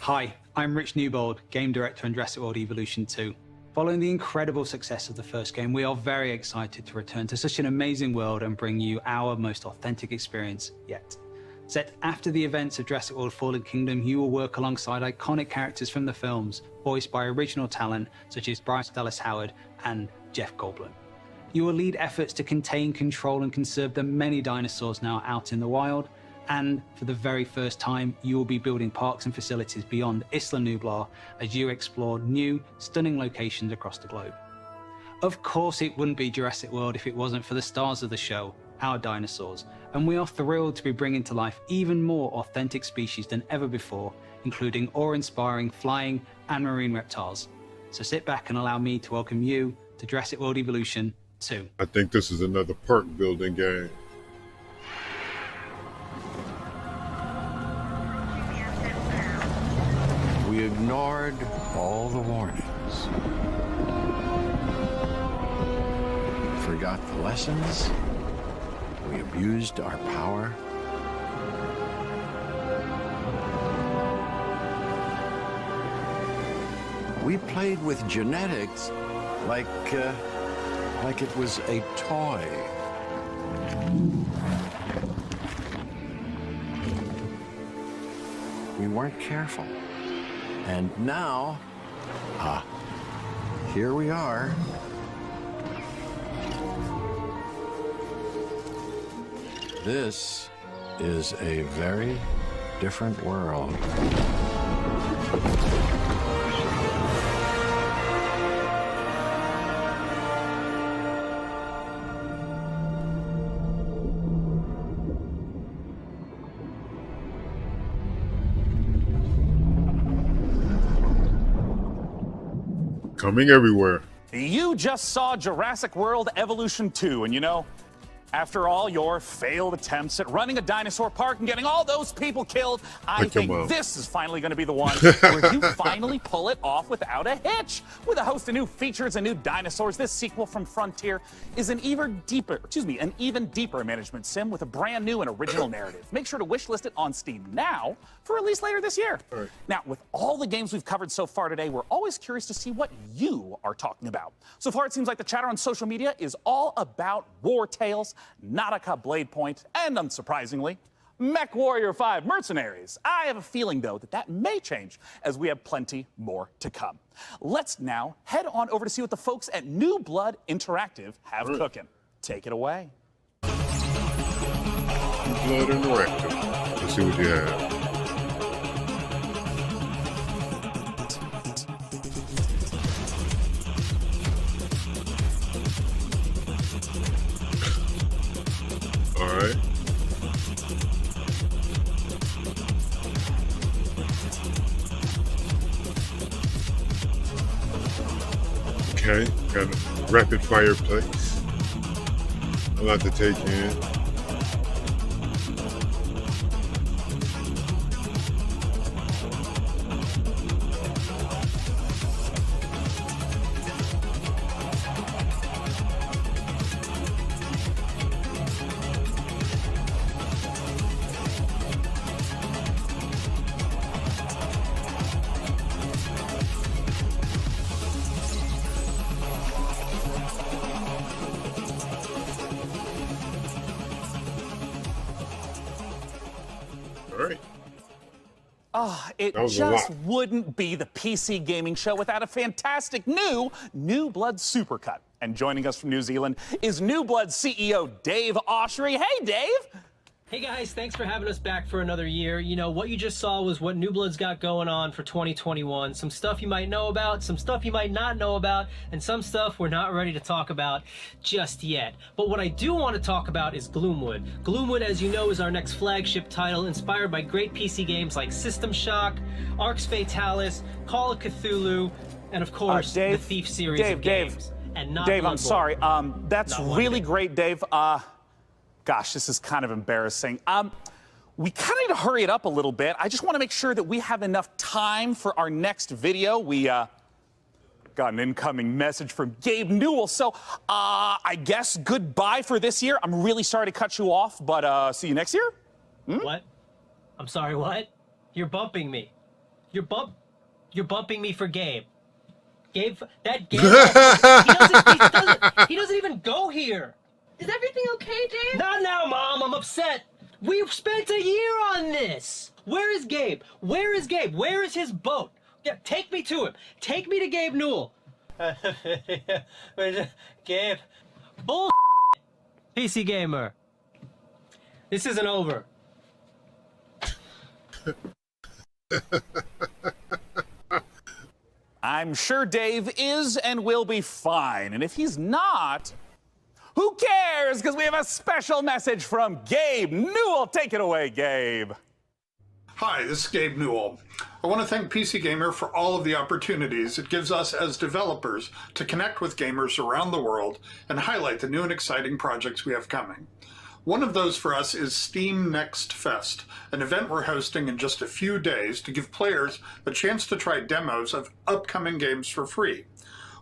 Hi, I'm Rich Newbold, Game Director on Jurassic World Evolution 2. Following the incredible success of the first game, we are very excited to return to such an amazing world and bring you our most authentic experience yet. Set after the events of Jurassic World Fallen Kingdom, you will work alongside iconic characters from the films, voiced by original talent such as Bryce Dallas Howard and Jeff Goldblum. You will lead efforts to contain, control, and conserve the many dinosaurs now out in the wild, And for the very first time, you will be building parks and facilities beyond Isla Nublar as you explore new, stunning locations across the globe. Of course, it wouldn't be Jurassic World if it wasn't for the stars of the show, our dinosaurs, and we are thrilled to be bringing to life even more authentic species than ever before, including awe-inspiring flying and marine reptiles. So sit back and allow me to welcome you to Jurassic World Evolution 2. I think this is another park building game. We ignored all the warnings. Forgot the lessons. We abused our power. We played with genetics like it was a toy. We weren't careful. And now, here we are. This is a very different world. Coming everywhere. You just saw Jurassic World Evolution 2, and you know, after all your failed attempts at running a dinosaur park and getting all those people killed, I think this is finally going to be the one where you finally pull it off without a hitch. With a host of new features and new dinosaurs, this sequel from Frontier is an even deeper management sim with a brand new and original narrative. Make sure to wishlist it on Steam now for release later this year. Right. Now, with all the games we've covered so far today, we're always curious to see what you are talking about. So far, it seems like the chatter on social media is all about War Tales, Nautica Blade Point, and unsurprisingly, MechWarrior 5 Mercenaries. I have a feeling, though, that may change as we have plenty more to come. Let's now head on over to see what the folks at New Blood Interactive have cooking. Take it away. New Blood Interactive. Let's see what you have. All right. Okay, got a rapid fire place. A lot to take in. It just wouldn't be the PC gaming show without a fantastic New Blood Supercut. And joining us from New Zealand is New Blood CEO Dave Oshry. Hey, Dave. Hey guys, thanks for having us back for another year. You know, what you just saw was what New Blood's got going on for 2021. Some stuff you might know about, some stuff you might not know about, and some stuff we're not ready to talk about just yet. But what I do want to talk about is Gloomwood. Gloomwood, as you know, is our next flagship title inspired by great PC games like System Shock, Arx Fatalis, Call of Cthulhu, and of course, the Thief series of games. And not Dave, Bloodborne. I'm sorry. That's really great, Dave. Gosh, this is kind of embarrassing. We kind of need to hurry it up a little bit. I just want to make sure that we have enough time for our next video. We got an incoming message from Gabe Newell. So I guess goodbye for this year. I'm really sorry to cut you off, but see you next year. What? I'm sorry, what? You're bumping me. You're bumping me for Gabe. Gabe, that Gabe, he doesn't even go here. Is everything okay, Dave? Not now, Mom. I'm upset. We've spent a year on this. Where is Gabe? Where is Gabe? Where is his boat? Yeah, take me to him. Take me to Gabe Newell. Gabe. Bull. PC Gamer. This isn't over. I'm sure Dave is and will be fine. And if he's not, who cares? Because we have a special message from Gabe Newell. Take it away, Gabe. Hi, this is Gabe Newell. I want to thank PC Gamer for all of the opportunities it gives us as developers to connect with gamers around the world and highlight the new and exciting projects we have coming. One of those for us is Steam Next Fest, an event we're hosting in just a few days to give players a chance to try demos of upcoming games for free.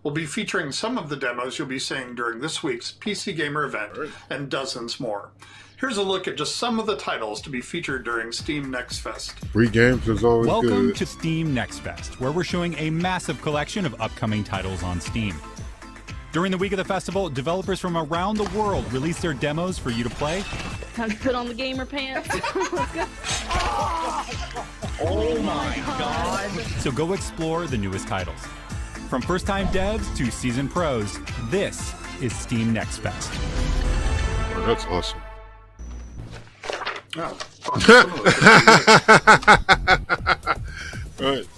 We'll be featuring some of the demos you'll be seeing during this week's PC Gamer event and dozens more. Here's a look at just some of the titles to be featured during Steam Next Fest. Free games is always good. Welcome to Steam Next Fest, where we're showing a massive collection of upcoming titles on Steam. During the week of the festival, developers from around the world release their demos for you to play. Time to put on the gamer pants. Oh my god! So go explore the newest titles. From first-time devs to seasoned pros, this is Steam Next Fest. Oh, that's awesome. All right.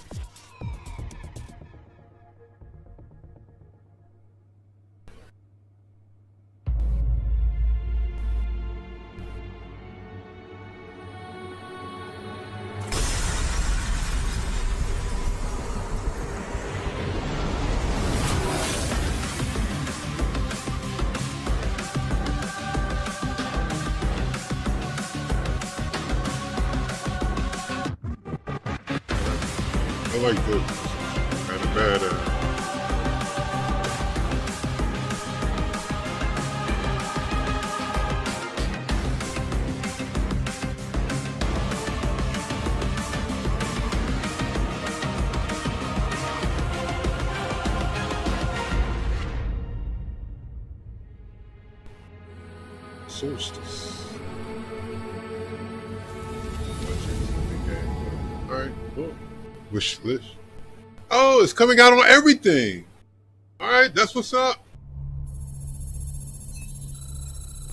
I like this. Kind of badass. Solstice. All right, cool. Wish list. Oh, it's coming out on everything. All right, that's what's up.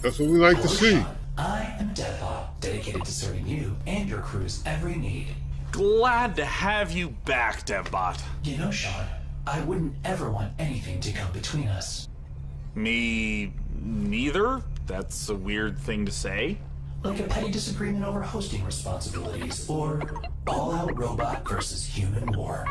That's what we like to see. I am Deadbot, dedicated to serving you and your crew's every need. Glad to have you back, Deadbot. You know, Sean, I wouldn't ever want anything to come between us. Me neither? That's a weird thing to say. Like a petty disagreement over hosting responsibilities, or all-out robot versus human war.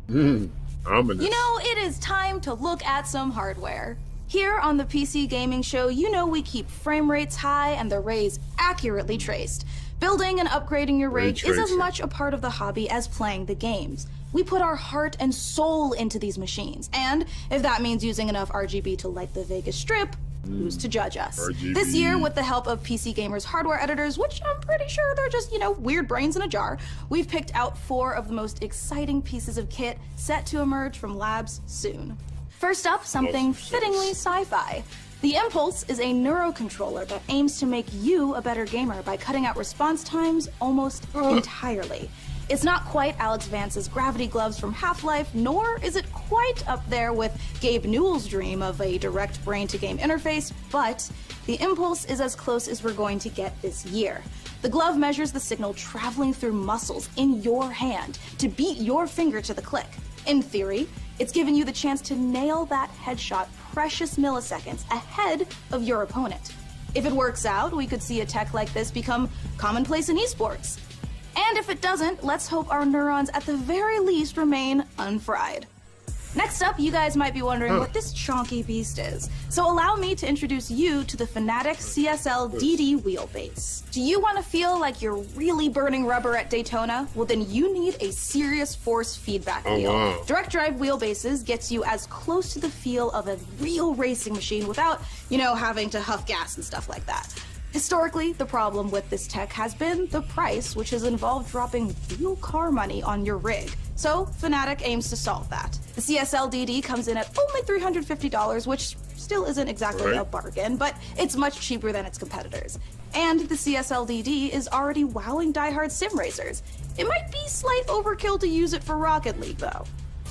Ominous. You know, it is time to look at some hardware. Here on the PC Gaming Show, you know we keep frame rates high and the rays accurately traced. Building and upgrading your rig is as much a part of the hobby as playing the games. We put our heart and soul into these machines, and if that means using enough RGB to light the Vegas Strip, who's to judge us? RGB. This year, with the help of PC Gamer's hardware editors, which I'm pretty sure they're just, weird brains in a jar, we've picked out 4 of the most exciting pieces of kit set to emerge from labs soon. First up, something fittingly sci-fi. The Impulse is a neurocontroller that aims to make you a better gamer by cutting out response times almost entirely. It's not quite Alex Vance's gravity gloves from Half-Life, nor is it quite up there with Gabe Newell's dream of a direct brain-to-game interface, but the Impulse is as close as we're going to get this year. The glove measures the signal traveling through muscles in your hand to beat your finger to the click. In theory, it's giving you the chance to nail that headshot precious milliseconds ahead of your opponent. If it works out, we could see a tech like this become commonplace in esports. And if it doesn't, let's hope our neurons at the very least remain unfried. Next up, you guys might be wondering what this chonky beast is. So allow me to introduce you to the Fanatec CSL DD wheelbase. Do you want to feel like you're really burning rubber at Daytona? Well, then you need a serious force feedback wheel. Wow. Direct drive wheelbases gets you as close to the feel of a real racing machine without, having to huff gas and stuff like that. Historically, the problem with this tech has been the price, which has involved dropping real car money on your rig. So, Fanatec aims to solve that. The CSL DD comes in at only $350, which still isn't exactly a bargain, but it's much cheaper than its competitors. And the CSL DD is already wowing diehard sim racers. It might be slight overkill to use it for Rocket League, though.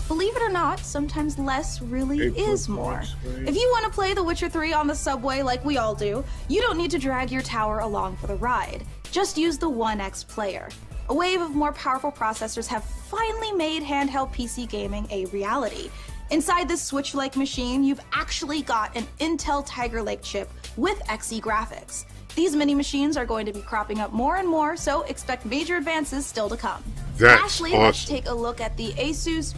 Believe it or not, sometimes less really is more. If you want to play The Witcher 3 on the subway like we all do, you don't need to drag your tower along for the ride. just use the 1X player. A wave of more powerful processors have finally made handheld PC gaming a reality. Inside this Switch-like machine, you've actually got an Intel Tiger Lake chip with Xe graphics. These mini machines are going to be cropping up more and more, so expect major advances still to come. That's Lastly, awesome. let's take a look at the Asus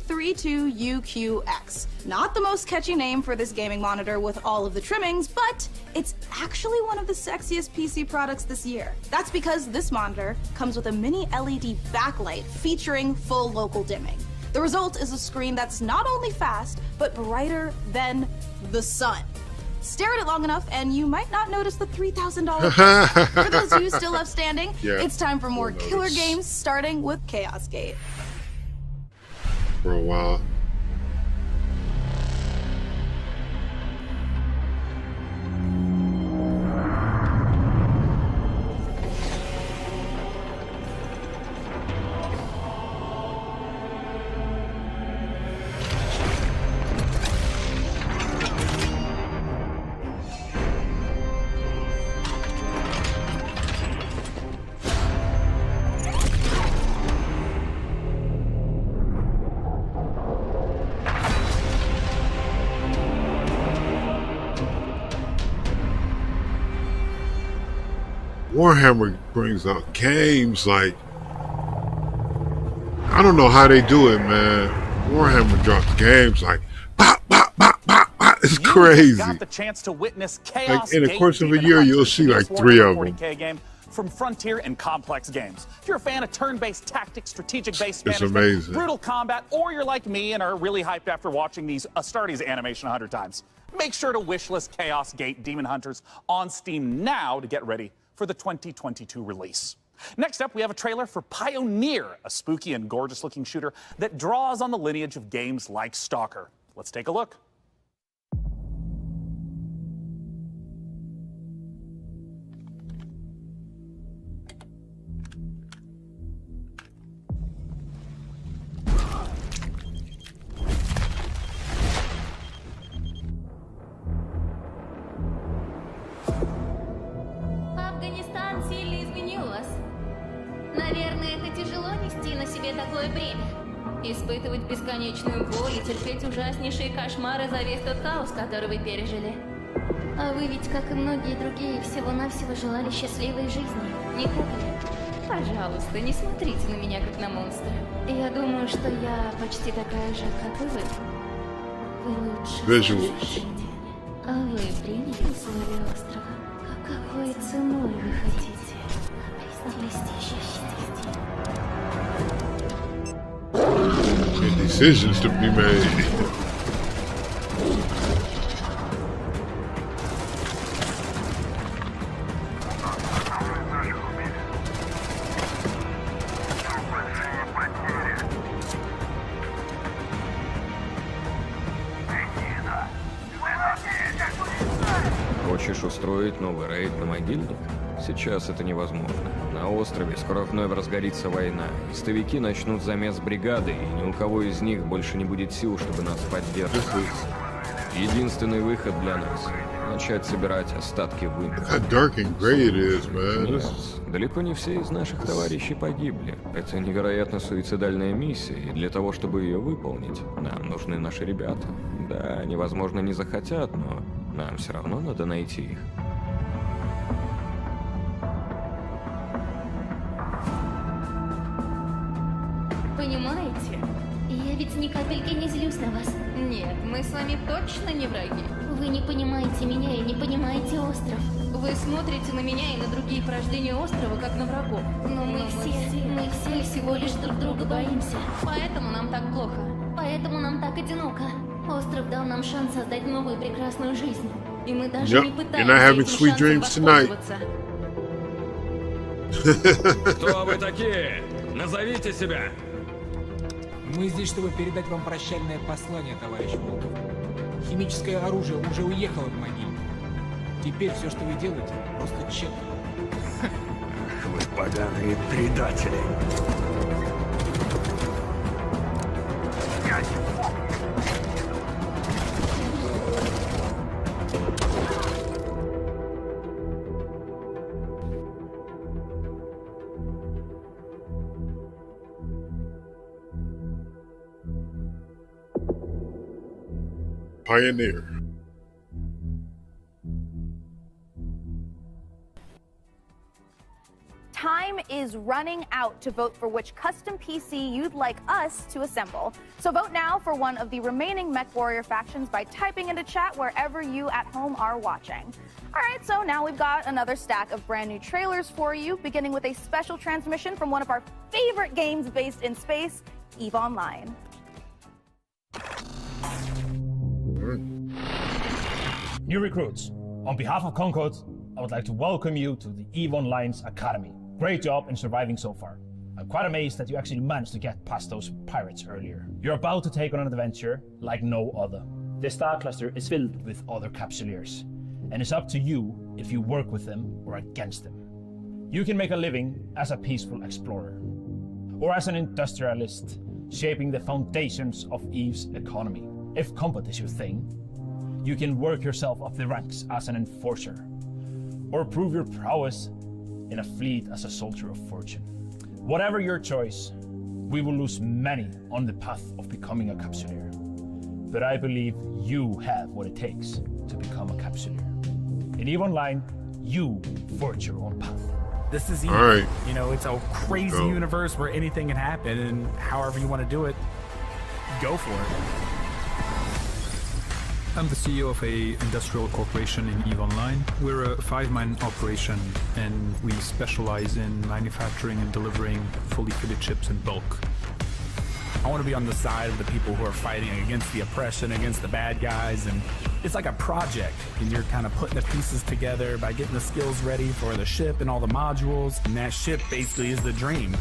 PG32UQX. Not the most catchy name for this gaming monitor with all of the trimmings, but it's actually one of the sexiest PC products this year. That's because this monitor comes with a mini LED backlight featuring full local dimming. The result is a screen that's not only fast, but brighter than the sun. Stare at it long enough and you might not notice the $3,000 price. For those of you still left standing, it's time for more killer games, starting with Chaos Gate. For a while. Warhammer brings out games like, I don't know how they do it, man. Warhammer drops games like bop, bop, bop, bop, bop. It's crazy. Got the chance to witness Chaos Like in the Gate course of a Demon year, Hunters, you'll see the like newest 3 of Warhammer them. 40K game from Frontier and Complex Games. If you're a fan of turn-based tactics, strategic-based It's management, amazing. brutal combat, or you're like me and are really hyped after watching these Astartes animation 100 times, make sure to wishlist Chaos Gate Demon Hunters on Steam now to get ready for the 2022 release. Next up, we have a trailer for Pioneer, a spooky and gorgeous-looking shooter that draws on the lineage of games like Stalker. Let's take a look. Афганистан сильно изменил вас. Наверное, это тяжело нести на себе такое бремя. Испытывать бесконечную боль и терпеть ужаснейшие кошмары за весь тот хаос, который вы пережили. А вы ведь, как и многие другие, всего-навсего желали счастливой жизни, не так ли? Пожалуйста, не смотрите на меня, как на монстра. Я думаю, что я почти такая же, как и вы. Вы лучше слушайте. А вы приняли условия острова? Какой ценой вы хотите обрести счастье? Decisions to be made. Хочешь устроить новый рейд на могильник? Сейчас это невозможно. На острове скоро вновь разгорится война. Истовики начнут замес бригады, и ни у кого из них больше не будет сил, чтобы нас поддерживать. Единственный выход для нас — начать собирать остатки вымпелов. Нет, далеко не все из наших товарищей погибли. Это невероятно суицидальная миссия, и для того, чтобы ее выполнить, нам нужны наши ребята. Да, они, возможно, не захотят, но нам все равно надо найти их. Понимаете? Я ведь ни капельки не злюсь на вас. Нет, мы с вами точно не враги. Вы не понимаете меня и не понимаете остров. Вы смотрите на меня и на другие порождения острова, как на врагов. Но мы все всего лишь друг друга боимся. Поэтому нам так плохо. Поэтому нам так одиноко. Остров дал нам шанс создать новую прекрасную жизнь. И мы даже не пытаемся этим шансом воспользоваться. Кто вы такие? Назовите себя! Мы здесь, чтобы передать вам прощальное послание, товарищ Волков. Химическое оружие уже уехало в могилу. Теперь все, что вы делаете, просто тщетно. Вы поганые предатели. pioneer. Time is running out to vote for which custom PC you'd like us to assemble. So vote now for one of the remaining MechWarrior factions by typing into chat wherever you at home are watching. All right, so now we've got another stack of brand new trailers for you, beginning with a special transmission from one of our favorite games based in space, EVE Online. New recruits, on behalf of Concord, I would like to welcome you to the EVE Online's Academy. Great job in surviving so far. I'm quite amazed that you actually managed to get past those pirates earlier. You're about to take on an adventure like no other. This star cluster is filled with other capsuleers, and it's up to you if you work with them or against them. You can make a living as a peaceful explorer, or as an industrialist, shaping the foundations of EVE's economy. If combat is your thing, you can work yourself up the ranks as an enforcer, or prove your prowess in a fleet as a soldier of fortune. Whatever your choice, we will lose many on the path of becoming a capsuleer. But I believe you have what it takes to become a capsuleer. In EVE Online, you forge your own path. This is EVE. All right. You know, it's a crazy universe where anything can happen, and however you want to do it, go for it. I'm the CEO of a industrial corporation in EVE Online. We're a 5-man operation, and we specialize in manufacturing and delivering fully fitted chips in bulk. I want to be on the side of the people who are fighting against the oppression, against the bad guys, and it's like a project, and you're kind of putting the pieces together by getting the skills ready for the ship and all the modules, and that ship basically is the dream.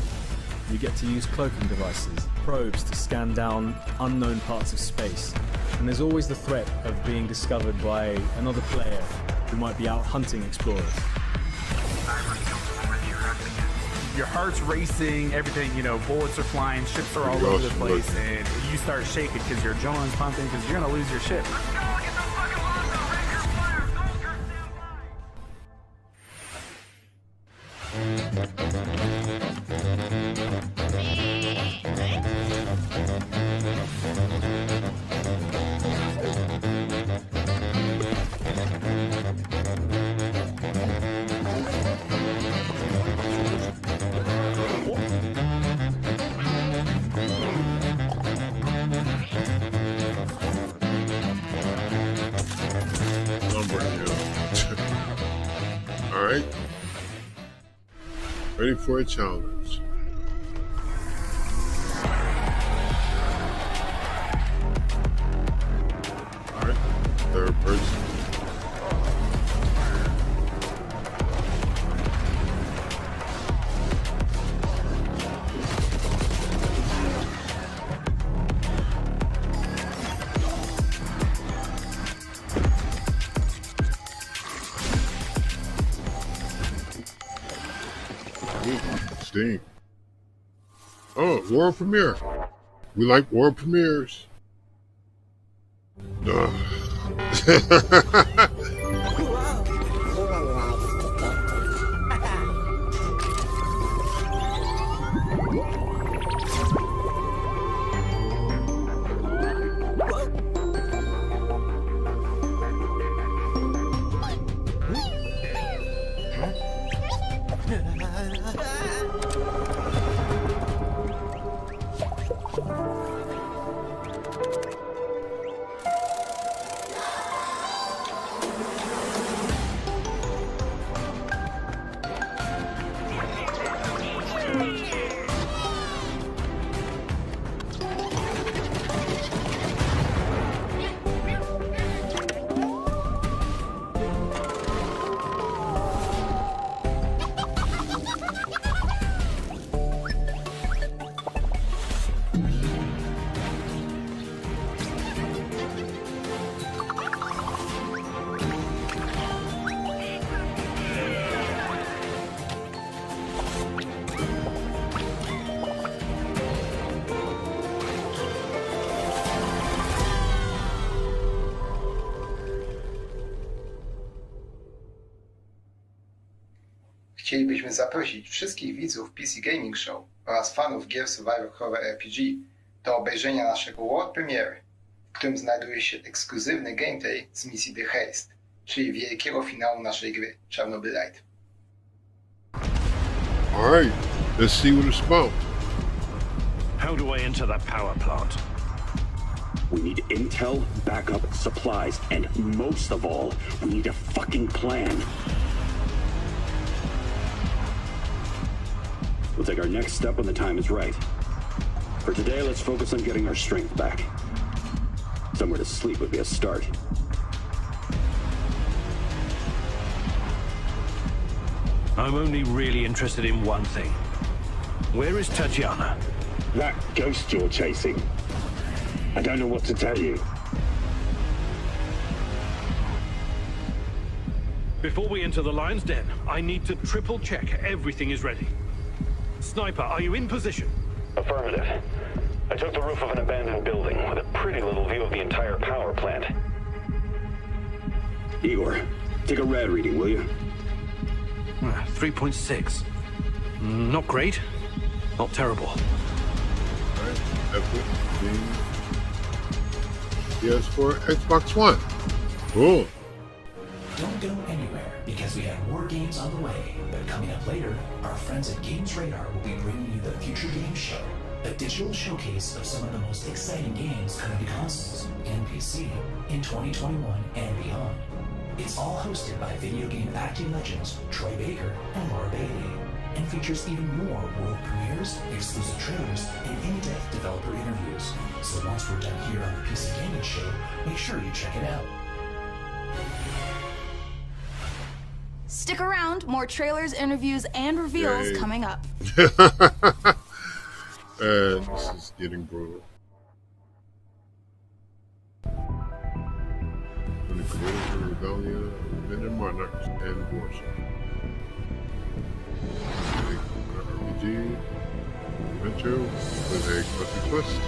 You get to use cloaking devices, probes to scan down unknown parts of space, and there's always the threat of being discovered by another player who might be out hunting explorers. Your heart's racing, everything, you know, bullets are flying, ships are all over the place, and you start shaking because your adrenaline's pumping because you're going to lose your ship. Alright. Ready for a challenge. Alright. Third person. Steam. Oh, world premiere. We like world premieres. Chcielibyśmy zaprosić wszystkich widzów PC Gaming Show oraz fanów gier Survivor Horror RPG do obejrzenia naszego world premiery. którym znajduje się ekskluzywny gameplay z misji The Haste, czyli wielkiego finału naszej gry Czarnobylite. Alright, let's see what it's about. How do I enter that power plant? We need intel, backup, supplies, and most of all, we need a fucking plan. We'll take our next step when the time is right. For today, let's focus on getting our strength back. Somewhere to sleep would be a start. I'm only really interested in one thing. Where is Tatiana? That ghost you're chasing. I don't know what to tell you. Before we enter the lion's den, I need to triple check everything is ready. Sniper, are you in position? Affirmative. I took the roof of an abandoned building with a pretty little view of the entire power plant. Igor, take a rad reading, will you? 3.6. Not great, not terrible. Alright, Epic, PS4, Xbox One. Cool. Don't go anywhere, because we have more games on the way. But coming up later, our friends at Games Radar will be bringing you the Future Games Show, a digital showcase of some of the most exciting games coming to consoles and PC in 2021 and beyond. It's all hosted by video game acting legends Troy Baker and Laura Bailey, and features even more world premieres, exclusive trailers, and in-depth developer interviews. So once we're done here on the PC Gaming Show, make sure you check it out. Stick around, more trailers, interviews, and reveals coming up. And this is getting brutal. The political rebellion, Vendor Monarchs, and Warsaw. RPG, adventure with a quest quest.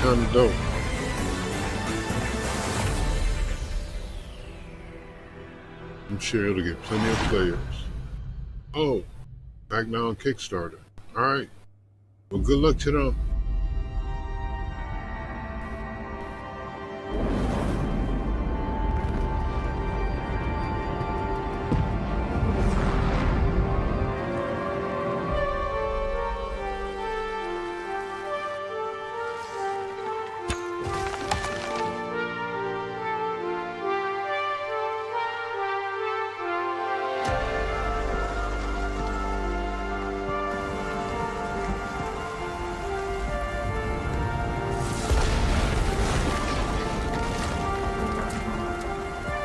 Kind of dope. I'm sure it'll get plenty of players. Oh, back now on Kickstarter. Alright. Well, good luck to them.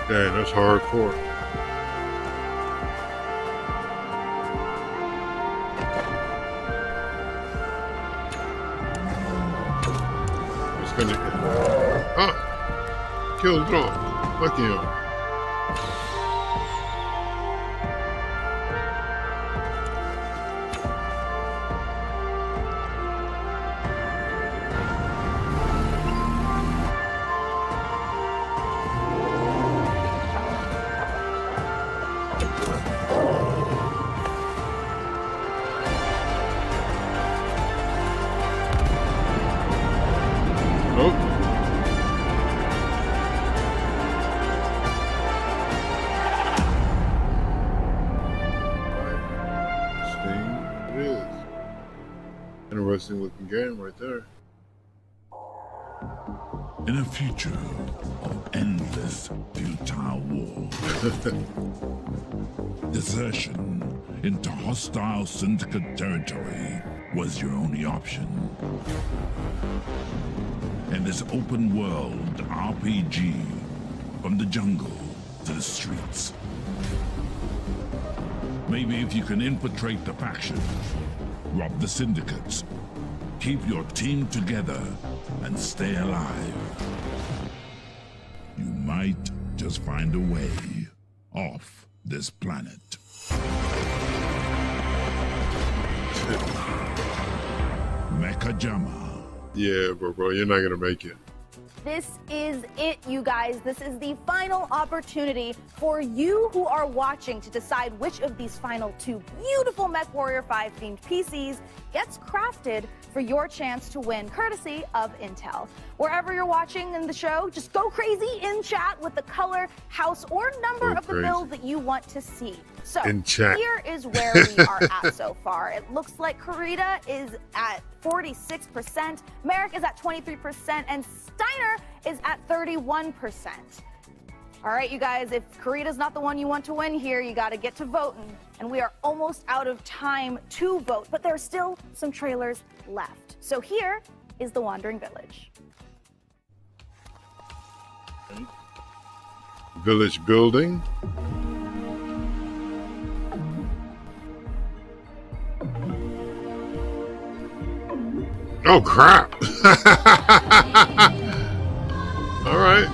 Dang, that's hardcore. It's gonna kill it off. Fuck him. Interesting looking game right there. In a future of endless futile war, desertion into hostile syndicate territory was your only option. In this open world RPG, from the jungle to the streets. Maybe if you can infiltrate the faction, rob the syndicates, keep your team together, and stay alive, you might just find a way off this planet. Mechajama. Yeah, bro, you're not gonna make it. This is it, you guys. This is the final opportunity for you who are watching to decide which of these final 2 beautiful MechWarrior 5 themed PCs gets crafted for your chance to win, courtesy of Intel. Wherever you're watching in the show, just go crazy in chat with the color, house, or number of the build that you want to see. So here is where we are at so far. It looks like Karita is at 46%, Merrick is at 23%, and Steiner is at 31%. All right, you guys, if Karita's not the one you want to win here, you got to get to voting. And we are almost out of time to vote, but there are still some trailers left. So here is The Wandering Village. Village building. Oh, crap. All right.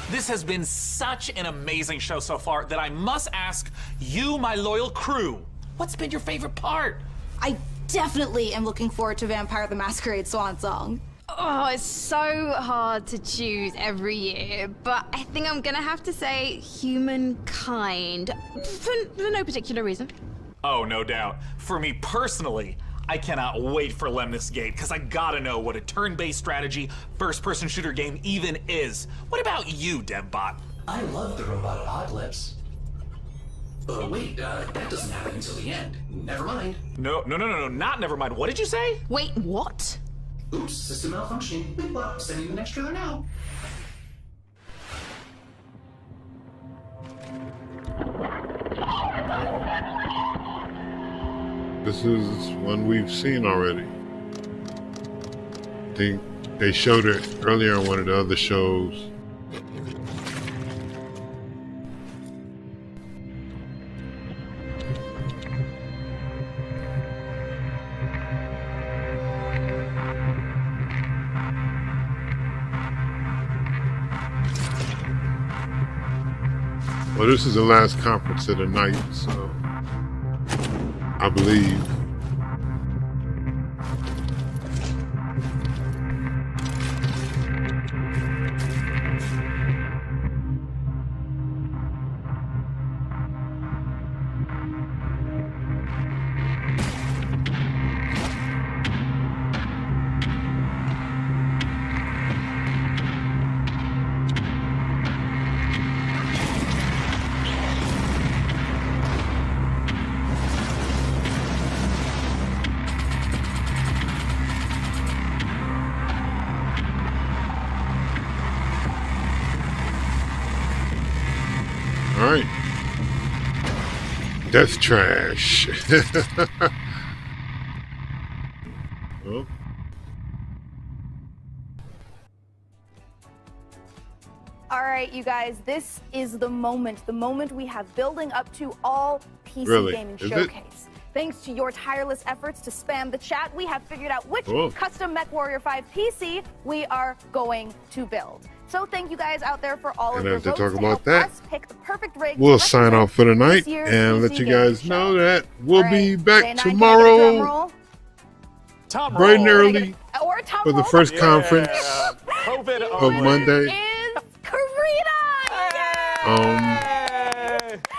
This has been such an amazing show so far that I must ask you, my loyal crew, what's been your favorite part? I definitely am looking forward to Vampire the Masquerade Swan Song. Oh, it's so hard to choose every year, but I think I'm gonna have to say Humankind, for no particular reason. Oh, no doubt. For me personally, I cannot wait for Lemnis Gate, because I gotta know what a turn-based strategy first-person shooter game even is. What about you, DevBot? I love the robot apocalypse. Wait, that doesn't happen until the end. Never mind. No, not never mind. What did you say? Wait, what? Oops, system malfunctioning. Beep bop, sending the next trailer now. This is one we've seen already. I think they showed it earlier on one of the other shows. Well, this is the last conference of the night, so I believe. Alright. Death trash. Oh. Alright, you guys, this is the moment we have building up to all PC Gaming Showcase. Thanks to your tireless efforts to spam the chat, we have figured out which custom MechWarrior 5 PC we are going to build. So thank you guys out there for all of your votes to help us pick the perfect rig. We'll sign off for the night and let you guys know that we'll be back tomorrow bright and early for the first conference of Monday.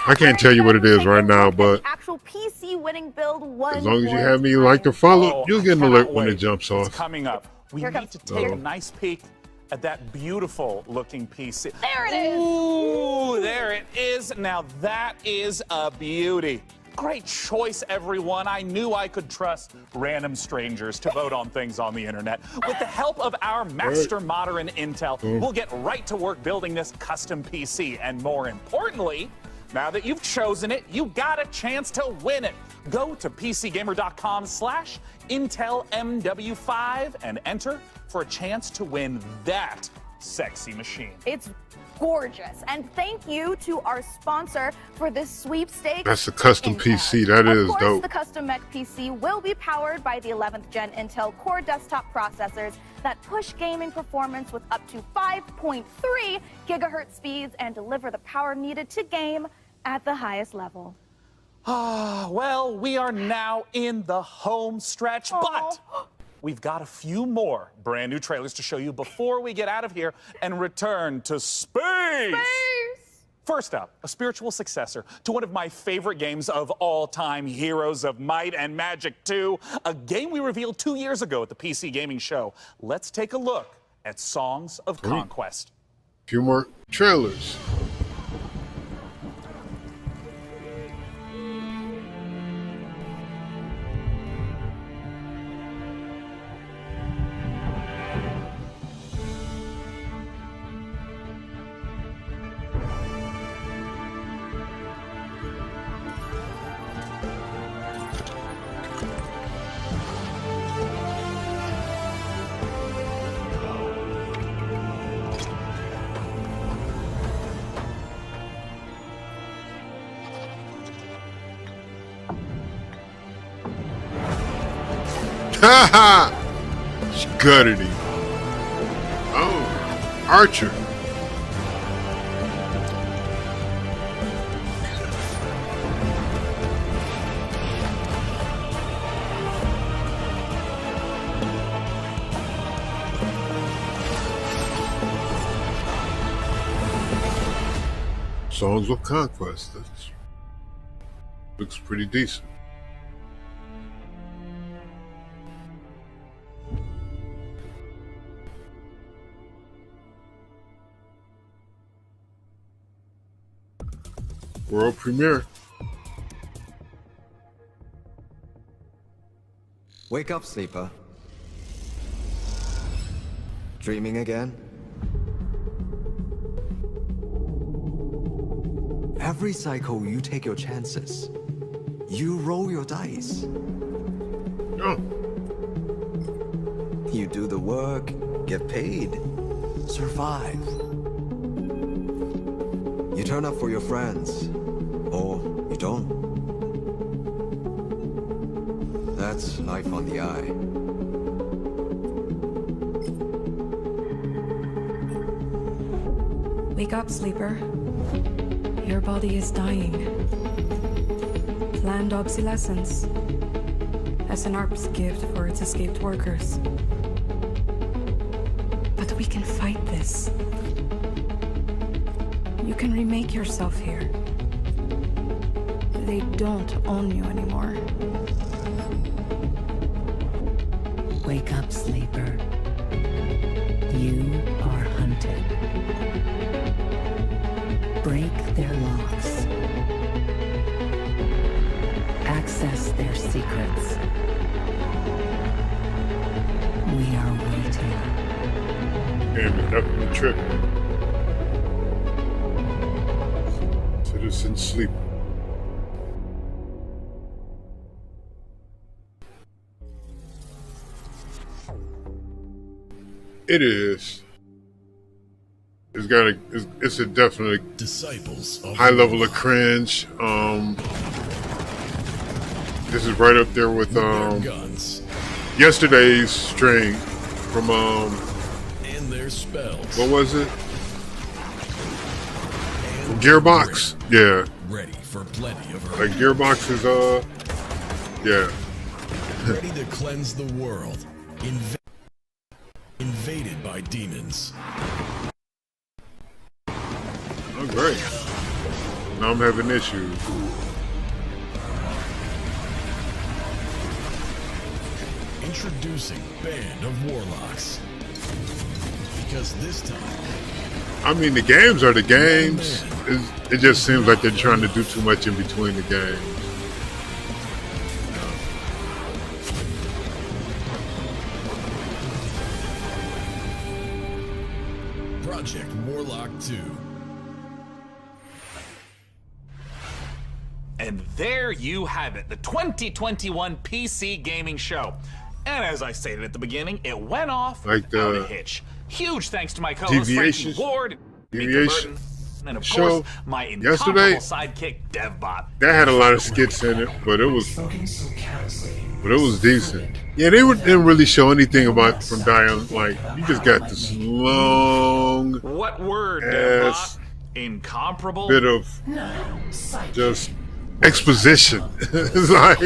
I can't tell you what it is right now, but actual PC winning build as long as you have me like to follow, you'll get an alert when it jumps off. It's coming up. We need to take a nice peek at that beautiful looking PC. There it is. Ooh, there it is. Now that is a beauty. Great choice, everyone. I knew I could trust random strangers to vote on things on the internet. With the help of our master modder in Intel, we'll get right to work building this custom PC. And more importantly, now that you've chosen it, you got a chance to win it. Go to PCGamer.com/IntelMW5 and enter for a chance to win that sexy machine. It's gorgeous. And thank you to our sponsor for this sweepstakes. That's a custom PC. That is dope. Of course, the custom Mech PC will be powered by the 11th gen Intel Core desktop processors that push gaming performance with up to 5.3 gigahertz speeds and deliver the power needed to game at the highest level. Well, we are now in the home stretch, but we've got a few more brand new trailers to show you before we get out of here and return to space. First up, a spiritual successor to one of my favorite games of all time, Heroes of Might and Magic 2, a game we revealed 2 years ago at the PC Gaming Show. Let's take a look at Songs of Conquest. A few more trailers. Haha! She gutted him. Oh, Archer. Songs of Conquest. That looks pretty decent. World premiere. Wake up, sleeper. Dreaming again? Every cycle, you take your chances. You roll your dice. Oh. You do the work, get paid, survive. You turn up for your friends, or you don't. That's life on the eye. Wake up, sleeper. Your body is dying. Planned obsolescence. SNRP's gift for its escaped workers. But we can fight this. You can remake yourself here. They don't own you anymore. Wake up, sleeper. You are hunted. Break their locks. Access their secrets. We are waiting. Game is definitely tripping. Citizen Sleep. It is. It's got a. It's a definite disciples of high level of cringe. This is right up there with yesterday's stream from and their spells. What was it? From Gearbox. Yeah. Ready for plenty of her. Like Gearbox is yeah. Ready to cleanse the world. Invaded by demons. Oh, great. Now I'm having issues. Introducing Band of Warlocks. Because this time... I mean, the games are the games. It just seems like they're trying to do too much in between the games. Project Warlock 2. And there you have it, the 2021 PC Gaming Show. And as I stated at the beginning, it went off without a hitch. Huge thanks to my co-host Frankie Ward, Mika Burton, and of course my incomparable sidekick DevBot. That had a lot of skits in it, but it was decent. Yeah, they didn't really show anything about from Daeron. Like, you just got this long what word, DevBot? Incomparable bit of just exposition. It's like,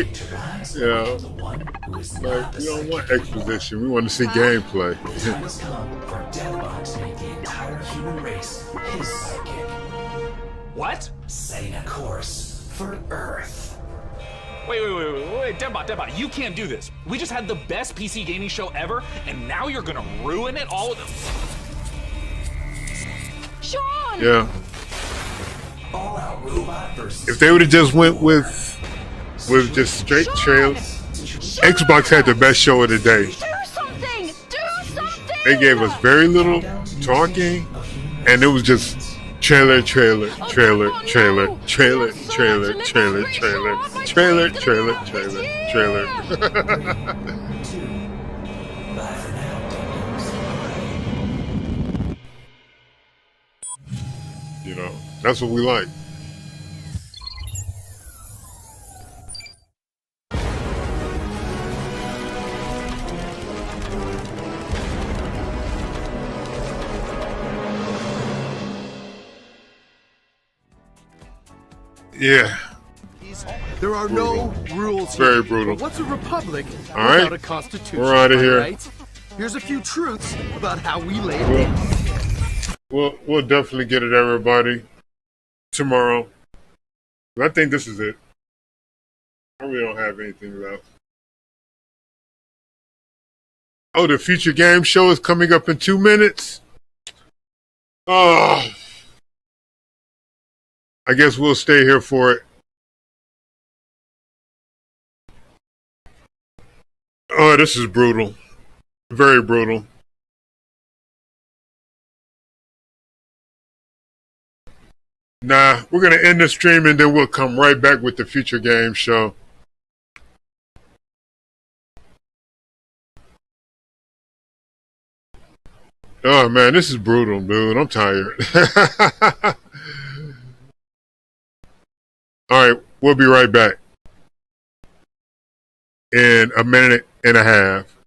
you know, like, we don't want exposition. We want to see gameplay. What? Setting a course for Earth. Wait, DevBot, you can't do this. We just had the best PC gaming show ever, and now you're gonna ruin it all with Sean! Yeah. If they would have just went with just straight trails, Xbox had the best show of the day. Do something! Do something! They gave us very little talking, and it was just trailer, trailer, trailer, trailer, trailer, trailer, trailer, trailer, trailer, trailer, trailer, trailer. You know, that's what we like. Yeah. There are no rules here. Very brutal. But what's a republic without a constitution? We're out of here. Right? Here's a few truths about how we lay it down. We'll definitely get it, everybody, tomorrow. I think this is it. I really don't have anything left. Oh, the future game show is coming up in 2 minutes. Oh. I guess we'll stay here for it. Oh, this is brutal. Very brutal. Nah, we're going to end the stream and then we'll come right back with the future game show. Oh, man, this is brutal, dude. I'm tired. All right, we'll be right back in a minute and a half.